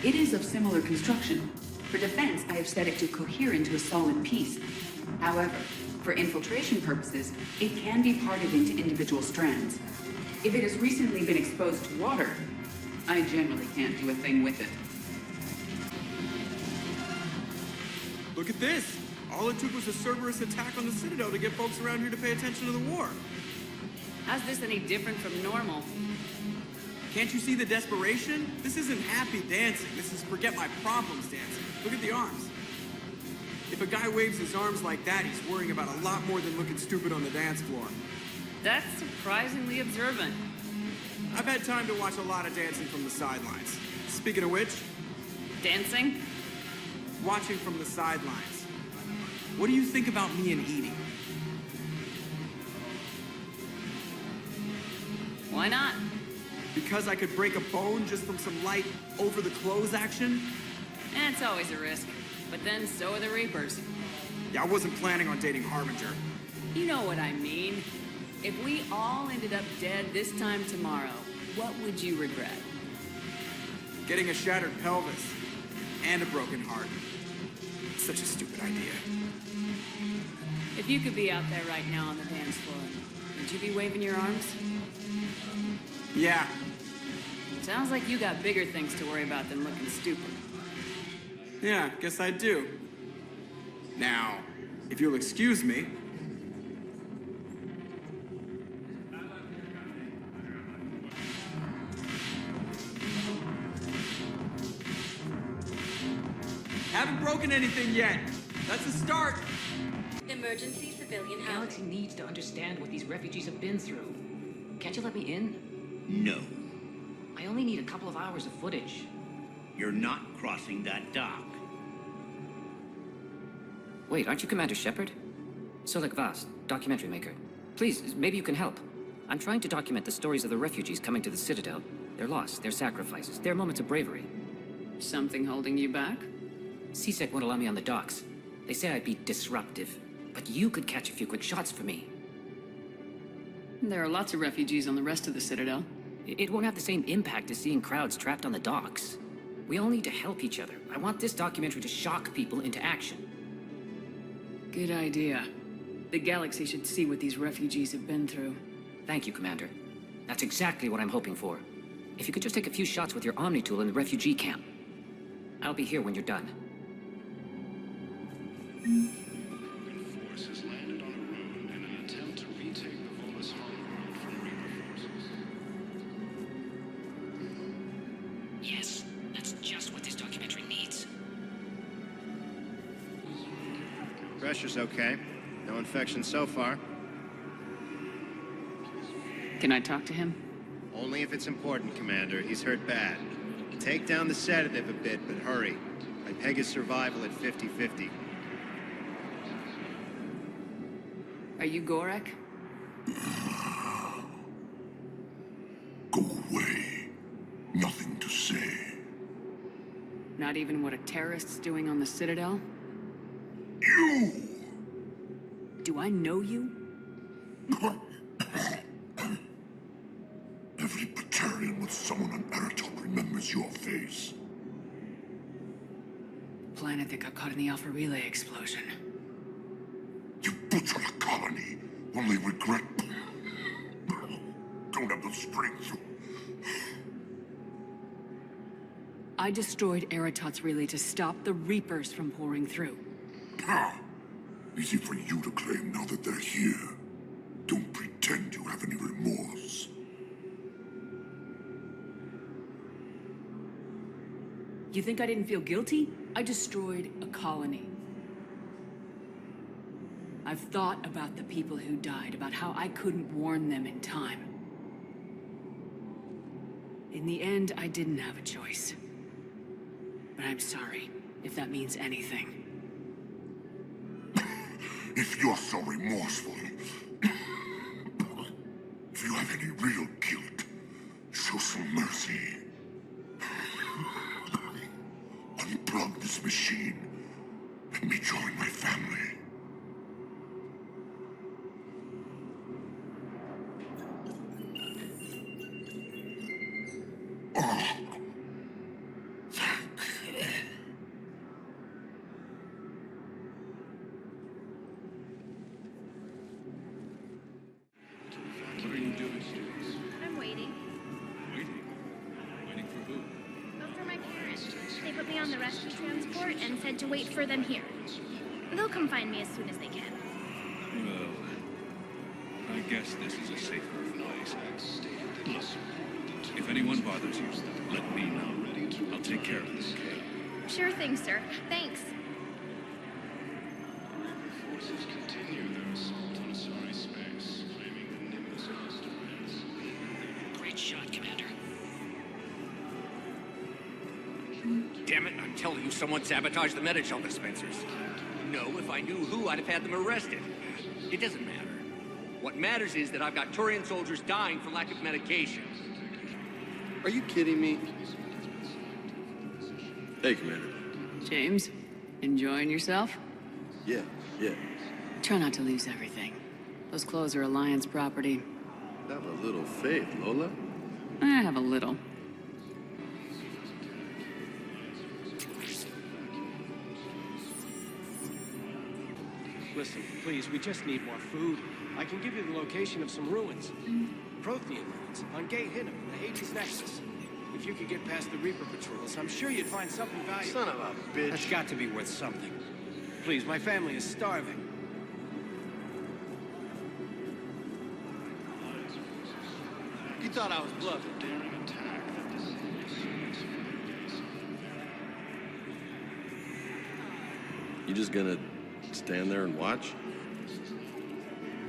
It is of similar construction. For defense, I have set it to cohere into a solid piece. However, for infiltration purposes, it can be parted into individual strands. If it has recently been exposed to water, I generally can't do a thing with it. Look at this! All it took was a Cerberus attack on the Citadel to get folks around here to pay attention to the war. How's this any different from normal? Can't you see the desperation? This isn't happy dancing. This is forget my problems dancing. Look at the arms. If a guy waves his arms like that, he's worrying about a lot more than looking stupid on the dance floor. That's surprisingly observant. I've had time to watch a lot of dancing from the sidelines. Speaking of which... Dancing? Watching from the sidelines. What do you think about me and Edie? Why not? Because I could break a bone just from some light over-the-clothes action? It's always a risk. But then so are the Reapers. Yeah, I wasn't planning on dating Harbinger. You know what I mean. If we all ended up dead this time tomorrow, what would you regret? Getting a shattered pelvis. And a broken heart. Such a stupid idea. If you could be out there right now on the dance floor, would you be waving your arms? Yeah. Sounds like you got bigger things to worry about than looking stupid. Yeah, guess I do. Now, if you'll excuse me... Haven't broken anything yet. That's a start. Emergency civilian housing. Galaxy needs to understand what these refugees have been through. Can't you let me in? No. I only need a couple of hours of footage. You're not crossing that dock. Wait, aren't you Commander Shepard? Solik Vast, documentary maker. Please, maybe you can help. I'm trying to document the stories of the refugees coming to the Citadel. Their loss, their sacrifices, their moments of bravery. Something holding you back? CSEC won't allow me on the docks. They say I'd be disruptive, but you could catch a few quick shots for me. There are lots of refugees on the rest of the Citadel. It won't have the same impact as seeing crowds trapped on the docks. We all need to help each other. I want this documentary to shock people into action. Good idea. The galaxy should see what these refugees have been through. Thank you, Commander. That's exactly what I'm hoping for. If you could just take a few shots with your Omni tool in the refugee camp. I'll be here when you're done. Forces landed on a road in an attempt to retake the Volus hologram from Reaper forces. Yes, that's just what this documentary needs. Pressure's okay. No infection so far. Can I talk to him? Only if it's important, Commander. He's hurt bad. Take down the sedative a bit, but hurry. I peg his survival at 50-50. Are you Gorek? Go away. Nothing to say. Not even what a terrorist's doing on the Citadel? You! Do I know you? Every Batarian with someone on Eritop remembers your face. Planet that got caught in the Alpha Relay explosion. You butchered a colony, only regret. Don't have the strength. I destroyed Eritot's relay to stop the Reapers from pouring through. Easy for you to claim now that they're here. Don't pretend you have any remorse. You think I didn't feel guilty? I destroyed a colony. I've thought about the people who died, about how I couldn't warn them in time. In the end, I didn't have a choice. But I'm sorry, if that means anything. If you're so remorseful, if you have any real guilt, show some mercy. Unplug this machine. Let me join my family. What are you doing? I'm waiting. Waiting? Waiting for who? But for my parents. They put me on the rescue transport and said to wait for them here. They'll come find me as soon as they can. Well, I guess this is a safer place. Look, if anyone bothers you, let me know. I'll take care of this, okay? Sure thing, sir. Thanks. Forces continue their assault on Asari space, claiming the Nimbus cluster. Great shot, Commander. Damn it, I'm telling you, someone sabotaged the Metagel dispensers. No, if I knew who, I'd have had them arrested. It doesn't matter. What matters is that I've got Turian soldiers dying for lack of medication. Are you kidding me? Hey, Commander. James, enjoying yourself? Yeah. Try not to lose everything. Those clothes are Alliance property. Have a little faith, Lola. I have a little. Listen, please, we just need more food. I can give you the location of some ruins. Prothean ruins on Gay Hinnom, the Hades Nexus. If you could get past the Reaper patrols, I'm sure you'd find something valuable. Son of a bitch. That's got to be worth something. Please, my family is starving. You thought I was bluffing. You just gonna stand there and watch?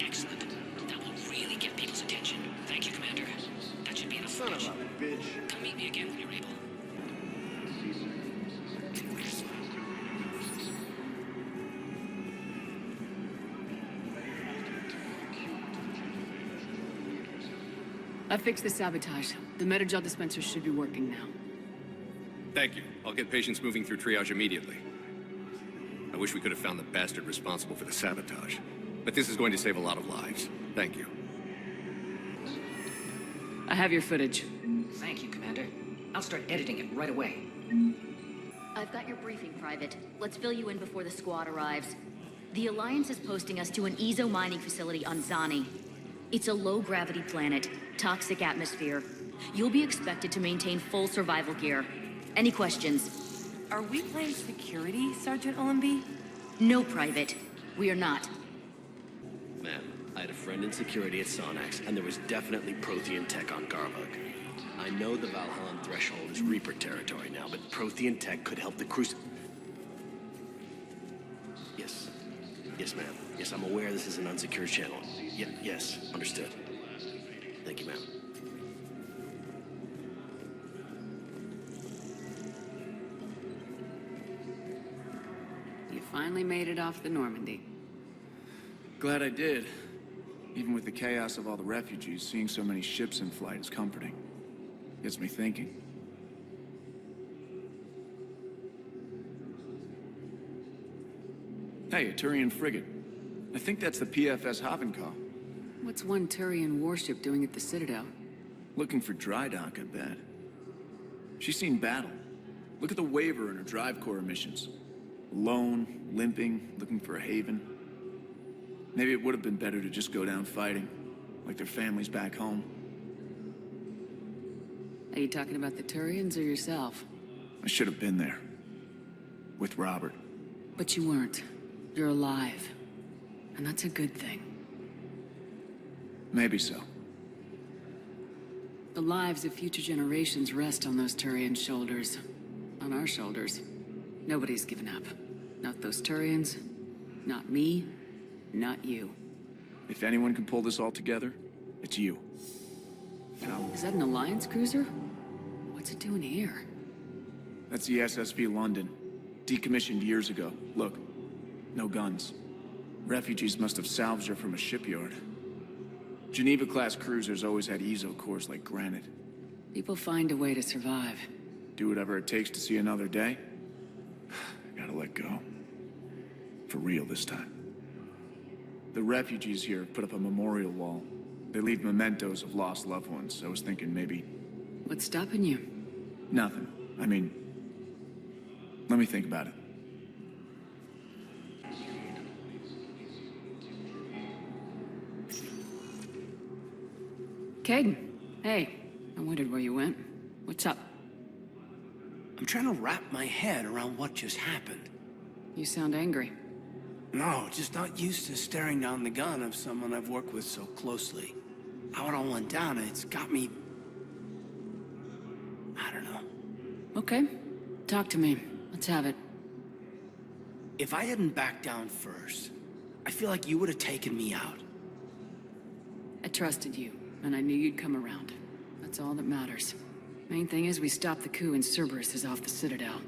Excellent. That will really get people's attention. Thank you, Commander. That should be enough Son of footage. a bitch. Come meet me again when you're able. I fixed the sabotage. The Metagel dispenser should be working now. Thank you. I'll get patients moving through triage immediately. I wish we could have found the bastard responsible for the sabotage. But this is going to save a lot of lives. Thank you. I have your footage. Thank you, Commander. I'll start editing it right away. I've got your briefing, Private. Let's fill you in before the squad arrives. The Alliance is posting us to an Ezo mining facility on Zani. It's a low-gravity planet, toxic atmosphere. You'll be expected to maintain full survival gear. Any questions? Are we playing security, Sergeant OMB? No, Private. We are not. Ma'am, I had a friend in security at Sonax, and there was definitely Prothean tech on Garbug. I know the Valhallan threshold is Reaper territory now, but Prothean tech could help the Yes. Yes, ma'am. Yes, I'm aware this is an unsecured channel. Yes, understood. Thank you, ma'am. You finally made it off the Normandy. Glad I did. Even with the chaos of all the refugees, seeing so many ships in flight is comforting. Gets me thinking. Hey, a Turian frigate. I think that's the PFS Havenkaw. What's one Turian warship doing at the Citadel? Looking for dry dock, I bet. She's seen battle. Look at the waiver in her drive core emissions. Alone, limping, looking for a haven. Maybe it would have been better to just go down fighting, like their families back home. Are you talking about the Turians or yourself? I should have been there. With Robert. But you weren't. You're alive. And that's a good thing. Maybe so. The lives of future generations rest on those Turian shoulders. On our shoulders. Nobody's given up. Not those Turians. Not me. Not you. If anyone can pull this all together, it's you. Is that an Alliance cruiser? What's it doing here? That's the SSV London. Decommissioned years ago. Look, no guns. Refugees must have salvaged her from a shipyard. Geneva-class cruisers always had Ezo cores like granite. People find a way to survive. Do whatever it takes to see another day. I gotta let go. For real this time. The refugees here put up a memorial wall. They leave mementos of lost loved ones. I was thinking maybe... What's stopping you? Nothing. I mean... Let me think about it. Caden. Hey. I wondered where you went. What's up? I'm trying to wrap my head around what just happened. You sound angry. No, just not used to staring down the gun of someone I've worked with so closely. How it all went down, it's got me... I don't know. Okay. Talk to me. Let's have it. If I hadn't backed down first, I feel like you would have taken me out. I trusted you, and I knew you'd come around. That's all that matters. Main thing is we stopped the coup and Cerberus is off the Citadel.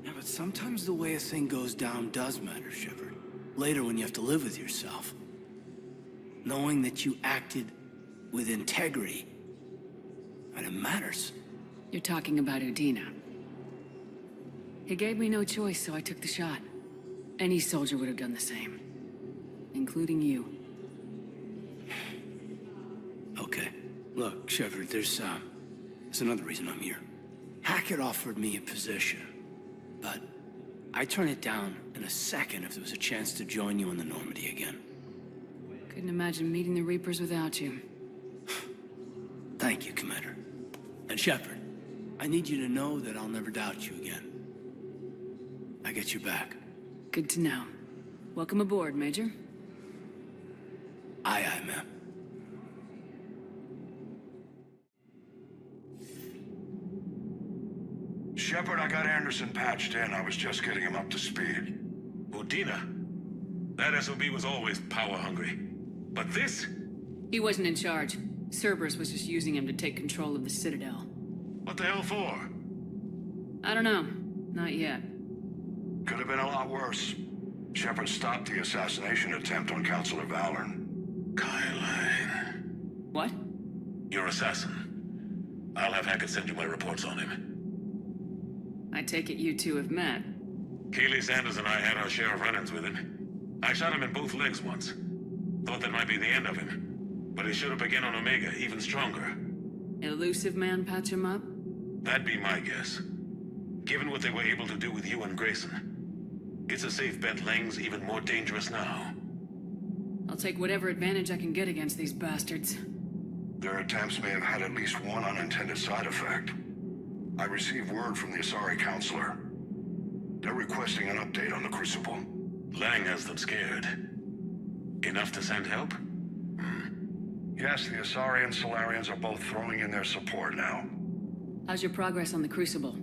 Yeah, but sometimes the way a thing goes down does matter, Shepard. Later when you have to live with yourself. Knowing that you acted with integrity, and it matters. You're talking about Udina. He gave me no choice, so I took the shot. Any soldier would have done the same. Including you. Okay. Look, Shepard, there's another reason I'm here. Hackett offered me a position, but I'd turn it down in a second if there was a chance to join you in the Normandy again. Couldn't imagine meeting the Reapers without you. Thank you, Commander. And Shepard, I need you to know that I'll never doubt you again. I get your back. Good to know. Welcome aboard, Major. Aye, aye, ma'am. Shepard, I got Anderson patched in. I was just getting him up to speed. Udina. That SOB was always power-hungry. But this? He wasn't in charge. Cerberus was just using him to take control of the Citadel. What the hell for? I don't know. Not yet. Could have been a lot worse. Shepard stopped the assassination attempt on Councilor Valorn. What? Your assassin. I'll have Hackett send you my reports on him. I take it you two have met. Keeley Sanders and I had our share of run-ins with him. I shot him in both legs once. Thought that might be the end of him. But he showed up again on Omega, even stronger. Elusive man patch him up? That'd be my guess. Given what they were able to do with you and Grayson. It's a safe bet Lang's even more dangerous now. I'll take whatever advantage I can get against these bastards. Their attempts may have had at least one unintended side effect. I received word from the Asari Counselor. They're requesting an update on the Crucible. Lang has them scared. Enough to send help? Yes, the Asari and Solarians are both throwing in their support now. How's your progress on the Crucible?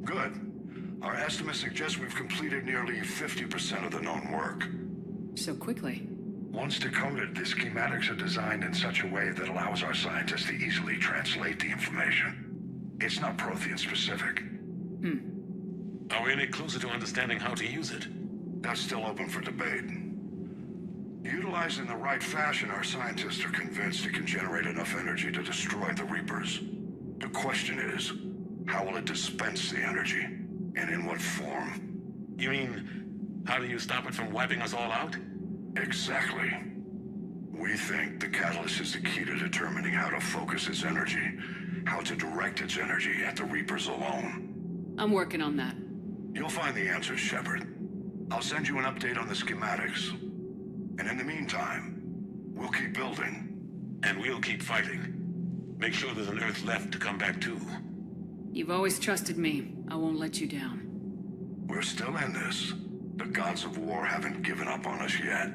Good. Our estimates suggest we've completed nearly 50% of the known work. So quickly? Once decoded, the schematics are designed in such a way that allows our scientists to easily translate the information. It's not Prothean specific. Are we any closer to understanding how to use it? That's still open for debate. Utilized in the right fashion, our scientists are convinced it can generate enough energy to destroy the Reapers. The question is, how will it dispense the energy? And in what form? You mean, how do you stop it from wiping us all out? Exactly. We think the catalyst is the key to determining how to focus its energy, how to direct its energy at the Reapers alone. I'm working on that. You'll find the answers, Shepard. I'll send you an update on the schematics. And in the meantime, we'll keep building. And we'll keep fighting. Make sure there's an Earth left to come back to. You've always trusted me. I won't let you down. We're still in this. The gods of war haven't given up on us yet.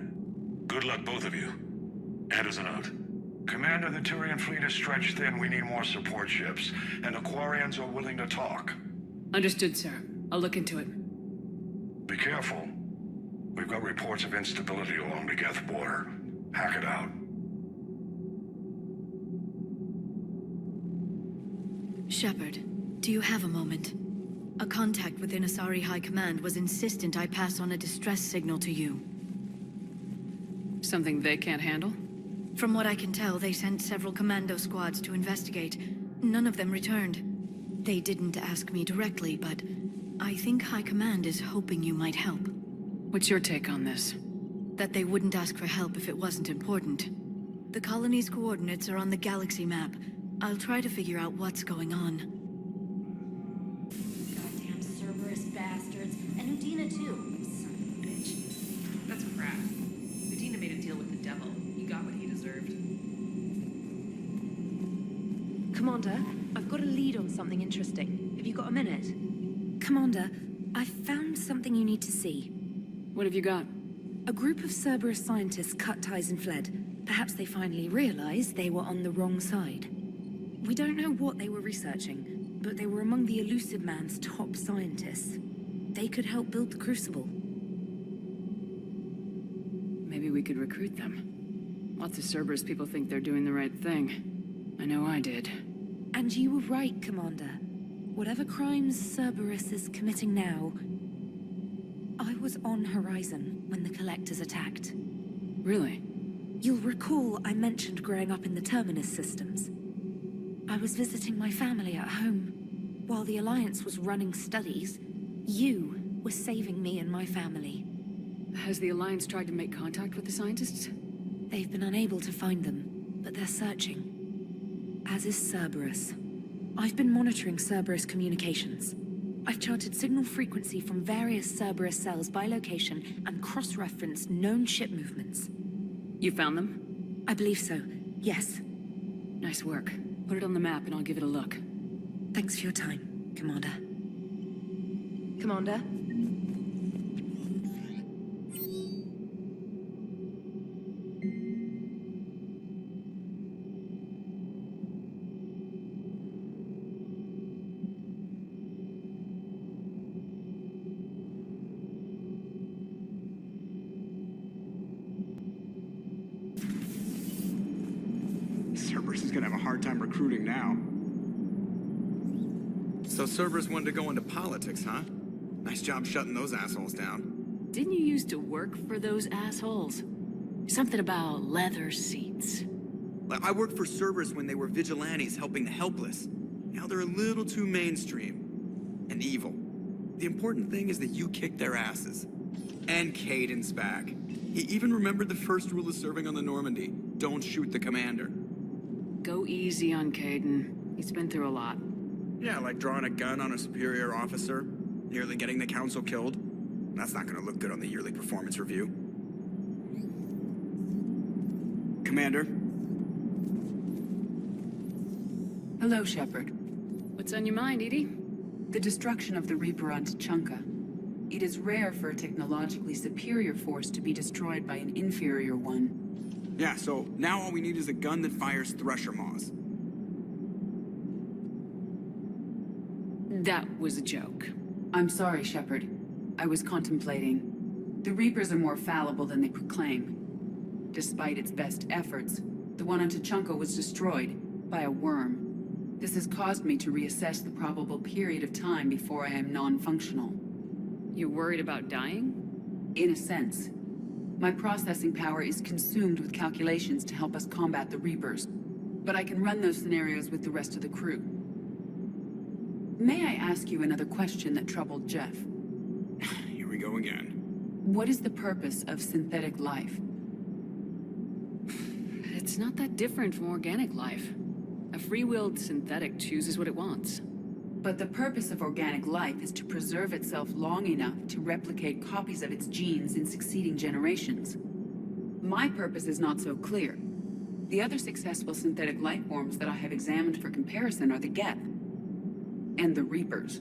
Good luck, both of you. Anderson out. Commander, the Turian fleet is stretched thin. We need more support ships. And the Quarians are willing to talk. Understood, sir. I'll look into it. Be careful. We've got reports of instability along the Geth border. Hack it out. Shepard, do you have a moment? A contact within Asari High Command was insistent I pass on a distress signal to you. Something they can't handle? From what I can tell, they sent several commando squads to investigate. None of them returned. They didn't ask me directly, but I think High Command is hoping you might help. What's your take on this? That they wouldn't ask for help if it wasn't important. The colony's coordinates are on the galaxy map. I'll try to figure out what's going on. Goddamn Cerberus bastards. And Udina too. Son of a bitch. That's crap. Udina made a deal with the devil. He got what he deserved. Commander, I've got a lead on something interesting. Have you got a minute? Commander, I've found something you need to see. What have you got? A group of Cerberus scientists cut ties and fled. Perhaps they finally realized they were on the wrong side. We don't know what they were researching, but they were among the Elusive Man's top scientists. They could help build the Crucible. Maybe we could recruit them. Lots of Cerberus people think they're doing the right thing. I know I did. And you were right, Commander. Whatever crimes Cerberus is committing now, I was on Horizon when the Collectors attacked. Really? You'll recall I mentioned growing up in the Terminus systems. I was visiting my family at home. While the Alliance was running studies, you were saving me and my family. Has the Alliance tried to make contact with the scientists? They've been unable to find them, but they're searching. As is Cerberus. I've been monitoring Cerberus communications. I've charted signal frequency from various Cerberus cells by location and cross-referenced known ship movements. You found them? I believe so, yes. Nice work. Put it on the map and I'll give it a look. Thanks for your time, Commander. Commander? Cerberus is gonna have a hard time recruiting now. So Cerberus wanted to go into politics, huh? Nice job shutting those assholes down. Didn't you used to work for those assholes? Something about leather seats. I worked for Cerberus when they were vigilantes helping the helpless. Now they're a little too mainstream. And evil. The important thing is that you kicked their asses. And Caden's back. He even remembered the first rule of serving on the Normandy. Don't shoot the commander. Go easy on Caden. He's been through a lot. Yeah, like drawing a gun on a superior officer, nearly getting the council killed. That's not gonna look good on the yearly performance review. Commander? Hello, Shepard. What's on your mind, Edie? The destruction of the Reaper on Tuchanka. It is rare for a technologically superior force to be destroyed by an inferior one. Yeah, so now all we need is a gun that fires thresher maws. That was a joke. I'm sorry, Shepard. I was contemplating. The Reapers are more fallible than they proclaim. Despite its best efforts, the one on Tuchanka was destroyed by a worm. This has caused me to reassess the probable period of time before I am non-functional. You're worried about dying? In a sense. My processing power is consumed with calculations to help us combat the Reapers, but I can run those scenarios with the rest of the crew. May I ask you another question that troubled Jeff? Here we go again. What is the purpose of synthetic life? It's not that different from organic life. A free-willed synthetic chooses what it wants. But the purpose of organic life is to preserve itself long enough to replicate copies of its genes in succeeding generations. My purpose is not so clear. The other successful synthetic life forms that I have examined for comparison are the Geth and the Reapers.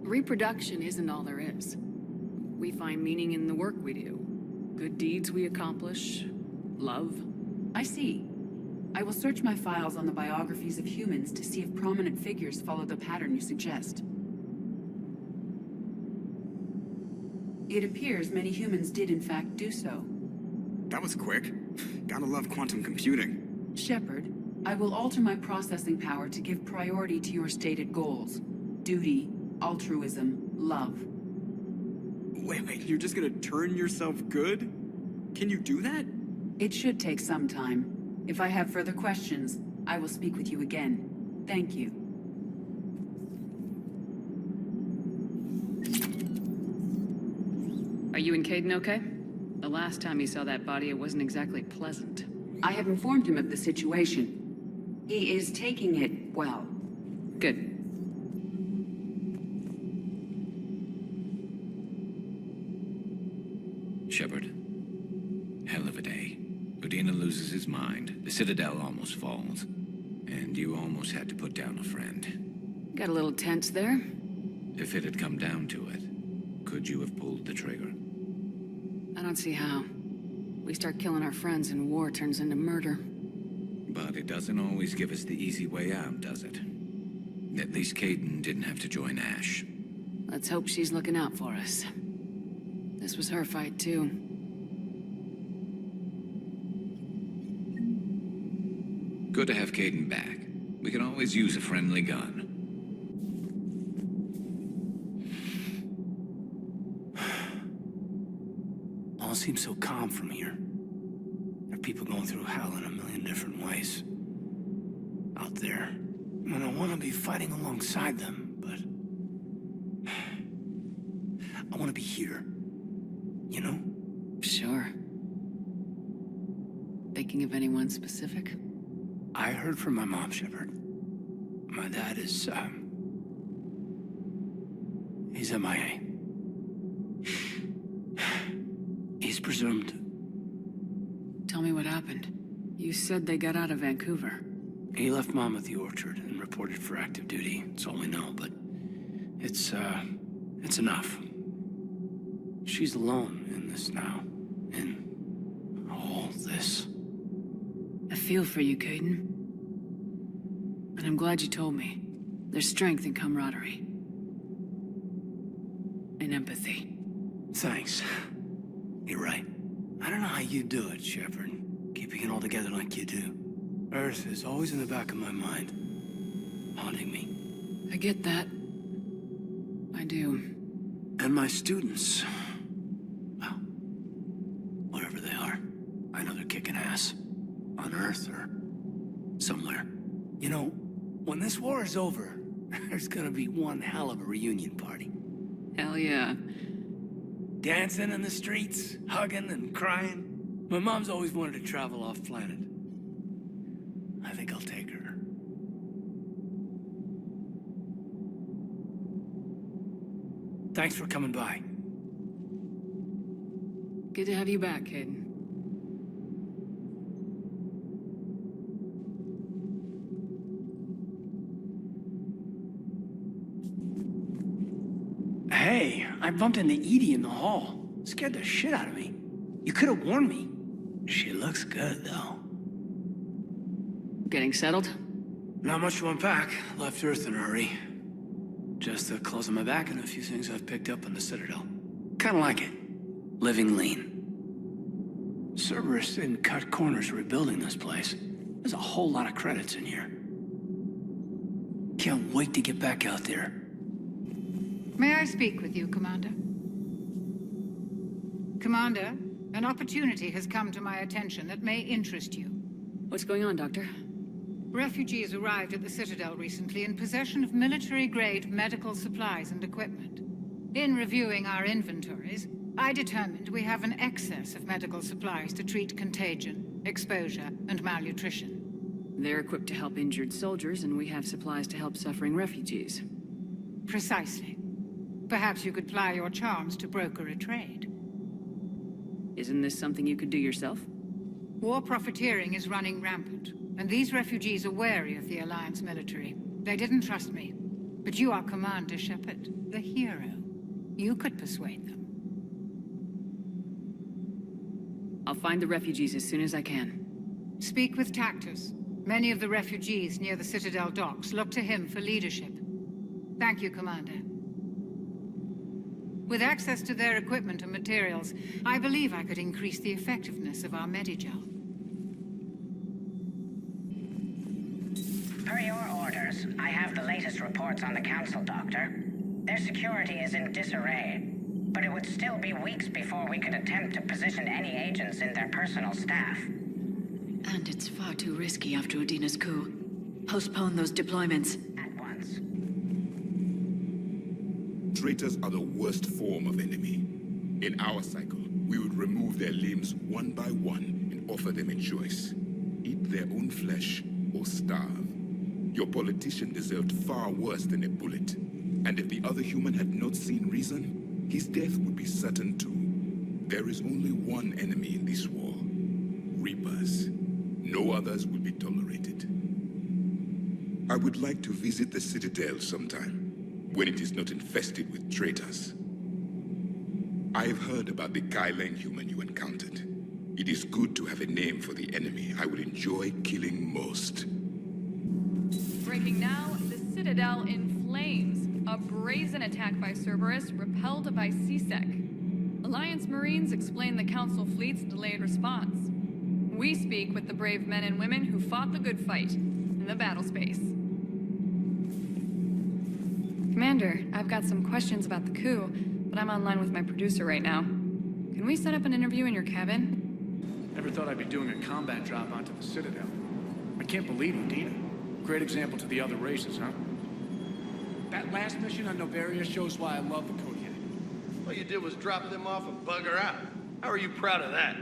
Reproduction isn't all there is. We find meaning in the work we do. Good deeds we accomplish. Love. I see. I will search my files on the biographies of humans to see if prominent figures follow the pattern you suggest. It appears many humans did in fact do so. That was quick. Gotta love quantum computing. Shepard, I will alter my processing power to give priority to your stated goals. Duty, altruism, love. Wait, you're just gonna turn yourself good? Can you do that? It should take some time. If I have further questions, I will speak with you again. Thank you. Are you and Caden okay? The last time he saw that body, it wasn't exactly pleasant. I have informed him of the situation. He is taking it well. Good. Shepard. Hell of a day. Udina loses his mind, the Citadel almost falls, and you almost had to put down a friend. Got a little tense there? If it had come down to it, could you have pulled the trigger? I don't see how. We start killing our friends and war turns into murder. But it doesn't always give us the easy way out, does it? At least Caden didn't have to join Ash. Let's hope she's looking out for us. This was her fight, too. Good to have Caden back. We can always use a friendly gun. All seems so calm from here. There are people going through hell in a million different ways. Out there. And I want to be fighting alongside them, but... I want to be here. You know? Sure. Thinking of anyone specific? I heard from my mom, Shepard. My dad is, he's MIA. He's presumed. Tell me what happened. You said they got out of Vancouver. He left Mom at the orchard and reported for active duty. That's all we know, but it's enough. She's alone in this now. In all this. I feel for you, Caden. And I'm glad you told me. There's strength in camaraderie. And empathy. Thanks. You're right. I don't know how you do it, Shepard. Keeping it all together like you do. Earth is always in the back of my mind. Haunting me. I get that. I do. And my students. Well, wherever they are. I know they're kicking ass. On Earth. Earth or somewhere. You know, when this war is over, there's gonna be one hell of a reunion party. Hell yeah. Dancing in the streets, hugging and crying. My mom's always wanted to travel off-planet. I think I'll take her. Thanks for coming by. Good to have you back, Caden. Hey, I bumped into Edie in the hall. Scared the shit out of me. You could have warned me. She looks good, though. Getting settled? Not much to unpack. Left Earth in a hurry. Just the clothes on my back and a few things I've picked up on the Citadel. Kinda like it. Living lean. Cerberus didn't cut corners rebuilding this place. There's a whole lot of credits in here. Can't wait to get back out there. May I speak with you, Commander? Commander, an opportunity has come to my attention that may interest you. What's going on, Doctor? Refugees arrived at the Citadel recently in possession of military-grade medical supplies and equipment. In reviewing our inventories, I determined we have an excess of medical supplies to treat contagion, exposure, and malnutrition. They're equipped to help injured soldiers, and we have supplies to help suffering refugees. Precisely. Perhaps you could ply your charms to broker a trade. Isn't this something you could do yourself? War profiteering is running rampant, and these refugees are wary of the Alliance military. They didn't trust me. But you are Commander Shepard, the hero. You could persuade them. I'll find the refugees as soon as I can. Speak with Tactus. Many of the refugees near the Citadel docks look to him for leadership. Thank you, Commander. With access to their equipment and materials, I believe I could increase the effectiveness of our Medigel. Per your orders, I have the latest reports on the Council, Doctor. Their security is in disarray, but it would still be weeks before we could attempt to position any agents in their personal staff. And it's far too risky after Udina's coup. Postpone those deployments. At once. Traitors are the worst form of enemy. In our cycle, we would remove their limbs one by one and offer them a choice. Eat their own flesh or starve. Your politician deserved far worse than a bullet. And if the other human had not seen reason, his death would be certain too. There is only one enemy in this war. Reapers. No others will be tolerated. I would like to visit the Citadel sometime, when it is not infested with traitors. I've heard about the Kyleng human you encountered. It is good to have a name for the enemy I would enjoy killing most. Breaking now, the Citadel in flames. A brazen attack by Cerberus, repelled by CSEC. Alliance Marines explain the Council fleet's delayed response. We speak with the brave men and women who fought the good fight in the battle space. Commander, I've got some questions about the coup, but I'm online with my producer right now. Can we set up an interview in your cabin? Never thought I'd be doing a combat drop onto the Citadel. I can't believe Udina. Great example to the other races, huh? That last mission on Novaria shows why I love the Kodiak. All you did was drop them off and bugger out. How are you proud of that?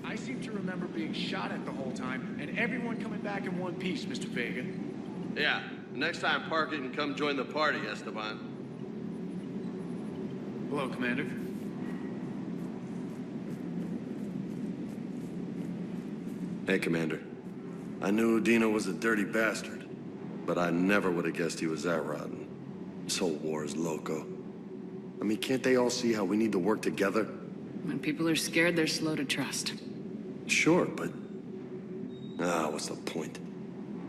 I seem to remember being shot at the whole time, and everyone coming back in one piece, Mr. Vega. Yeah, next time park it and come join the party, Esteban. Hello, Commander. Hey, Commander. I knew Udina was a dirty bastard, but I never would have guessed he was that rotten. This whole war is loco. I mean, can't they all see how we need to work together? When people are scared, they're slow to trust. Sure, but... what's the point?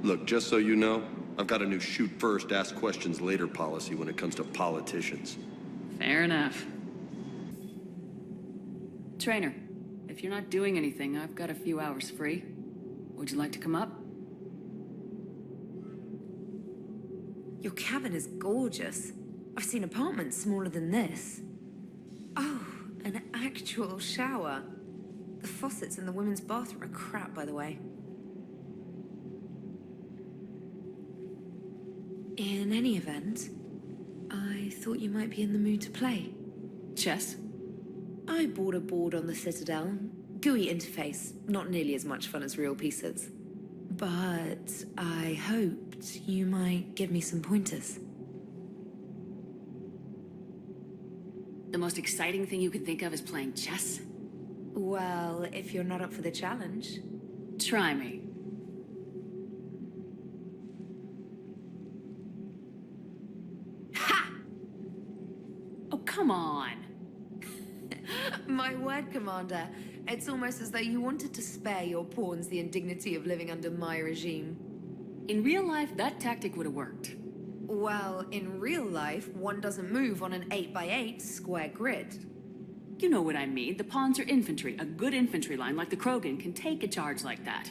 Look, just so you know, I've got a new shoot first, ask questions later policy when it comes to politicians. Fair enough. Trainer, if you're not doing anything, I've got a few hours free. Would you like to come up? Your cabin is gorgeous. I've seen apartments smaller than this. Oh, an actual shower. The faucets in the women's bathroom are crap, by the way. In any event, I thought you might be in the mood to play. Chess? I bought a board on the Citadel. GUI interface, not nearly as much fun as real pieces. But I hoped you might give me some pointers. The most exciting thing you can think of is playing chess? Well, if you're not up for the challenge. Try me. Ha! Oh, come on. My word, Commander. It's almost as though you wanted to spare your pawns the indignity of living under my regime. In real life, that tactic would have worked. Well, in real life, one doesn't move on an 8x8 square grid. You know what I mean. The pawns are infantry. A good infantry line like the Krogan can take a charge like that.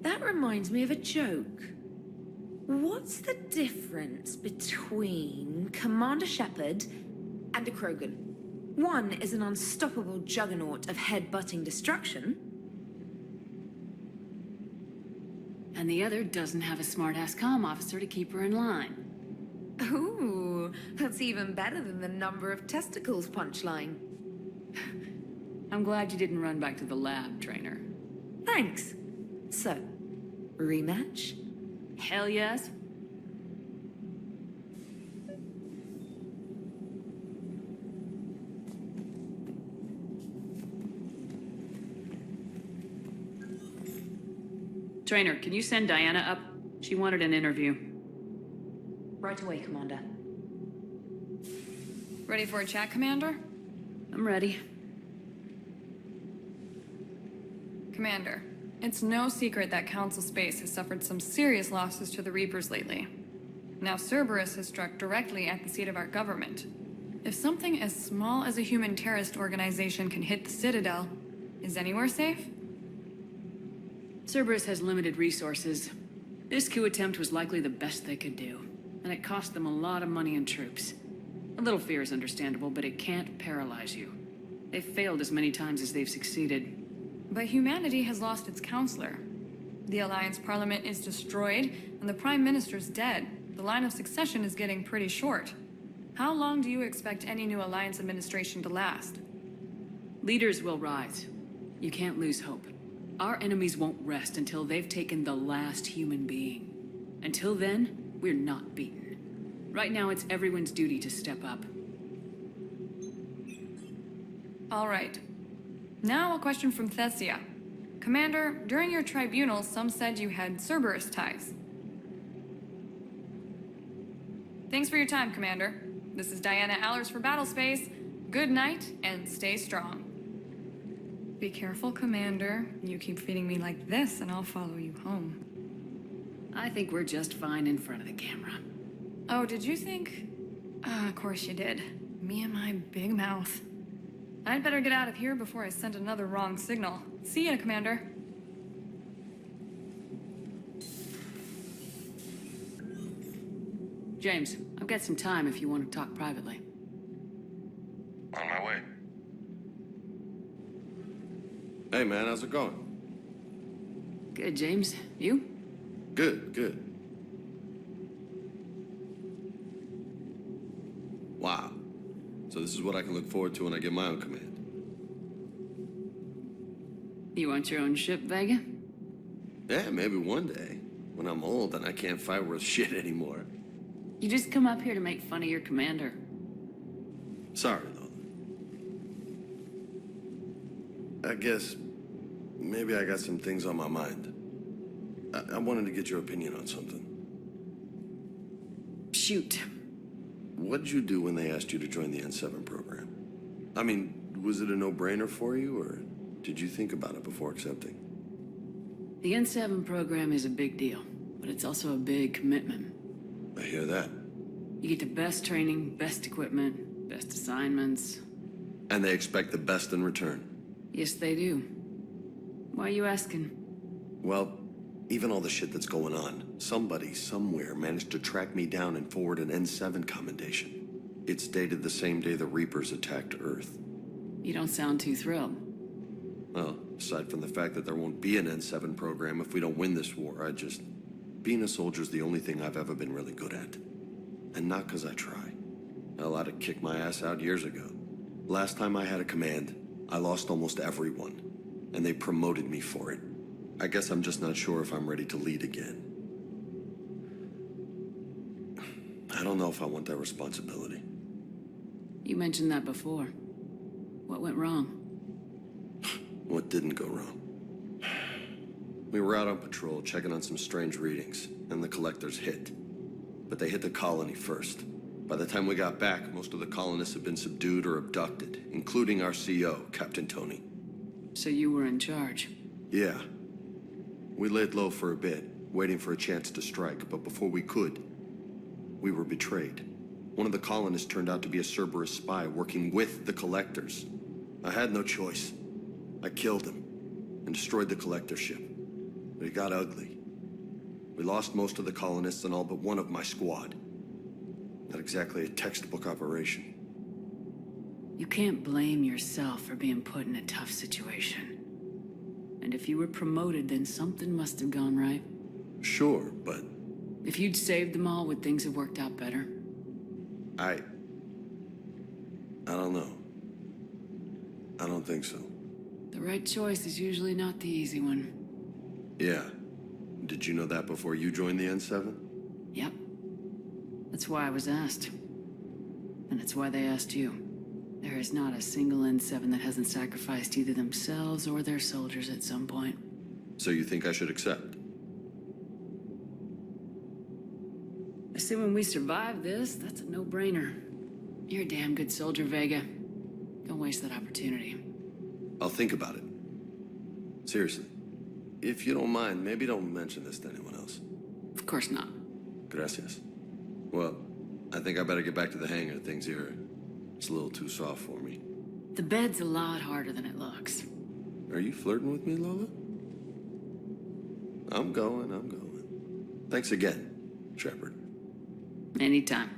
That reminds me of a joke. What's the difference between Commander Shepard and a Krogan? One is an unstoppable juggernaut of head-butting destruction. And the other doesn't have a smart-ass comm officer to keep her in line. Ooh, that's even better than the number of testicles punchline. I'm glad you didn't run back to the lab, trainer. Thanks. So, rematch? Hell yes. Trainer, can you send Diana up? She wanted an interview. Right away, Commander. Ready for a chat, Commander? I'm ready. Commander, it's no secret that Council Space has suffered some serious losses to the Reapers lately. Now Cerberus has struck directly at the seat of our government. If something as small as a human terrorist organization can hit the Citadel, is anywhere safe? Cerberus has limited resources. This coup attempt was likely the best they could do, and it cost them a lot of money and troops. A little fear is understandable, but it can't paralyze you. They've failed as many times as they've succeeded. But humanity has lost its counselor. The Alliance Parliament is destroyed, and the Prime Minister's dead. The line of succession is getting pretty short. How long do you expect any new Alliance administration to last? Leaders will rise. You can't lose hope. Our enemies won't rest until they've taken the last human being. Until then, we're not beaten. Right now, it's everyone's duty to step up. All right. Now a question from Thessia. Commander, during your tribunal, some said you had Cerberus ties. Thanks for your time, Commander. This is Diana Allers for Battlespace. Good night, and stay strong. Be careful, Commander. You keep feeding me like this, and I'll follow you home. I think we're just fine in front of the camera. Oh, did you think? Of course you did. Me and my big mouth. I'd better get out of here before I send another wrong signal. See ya, Commander. James, I've got some time if you want to talk privately. On my way. Hey, man, how's it going? Good, James. You? Good, good. Wow. So this is what I can look forward to when I get my own command. You want your own ship, Vega? Yeah, maybe one day. When I'm old and I can't fight worth shit anymore. You just come up here to make fun of your commander. Sorry, though. I guess maybe I got some things on my mind. I wanted to get your opinion on something. Shoot. What'd you do when they asked you to join the N7 program? I mean, was it a no-brainer for you, or did you think about it before accepting? The N7 program is a big deal, but it's also a big commitment. I hear that. You get the best training, best equipment, best assignments. And they expect the best in return. Yes, they do. Why are you asking? Well, even all the shit that's going on, somebody somewhere managed to track me down and forward an N7 commendation. It's dated the same day the Reapers attacked Earth. You don't sound too thrilled. Well, aside from the fact that there won't be an N7 program if we don't win this war, being a soldier's the only thing I've ever been really good at. And not because I try. Hell, I'd have kicked my ass out years ago. Last time I had a command, I lost almost everyone. And they promoted me for it. I guess I'm just not sure if I'm ready to lead again. I don't know if I want that responsibility. You mentioned that before. What went wrong? What didn't go wrong? We were out on patrol, checking on some strange readings, and the collectors hit. But they hit the colony first. By the time we got back, most of the colonists had been subdued or abducted, including our CO, Captain Tony. So you were in charge? Yeah. We laid low for a bit, waiting for a chance to strike, but before we could, we were betrayed. One of the colonists turned out to be a Cerberus spy working with the collectors. I had no choice. I killed him and destroyed the collector ship. But it got ugly. We lost most of the colonists and all but one of my squad. Not exactly a textbook operation. You can't blame yourself for being put in a tough situation. And if you were promoted, then something must have gone right. Sure, but... If you'd saved them all, would things have worked out better? I don't know. I don't think so. The right choice is usually not the easy one. Yeah. Did you know that before you joined the N7? Yep. That's why I was asked. And it's why they asked you. There is not a single N7 that hasn't sacrificed either themselves or their soldiers at some point. So you think I should accept? Assuming we survive this, that's a no-brainer. You're a damn good soldier, Vega. Don't waste that opportunity. I'll think about it. Seriously. If you don't mind, maybe don't mention this to anyone else. Of course not. Gracias. Well, I think I better get back to the hangar. Things here, it's a little too soft for me. The bed's a lot harder than it looks. Are you flirting with me, Lola? I'm going. Thanks again, Shepard. Anytime.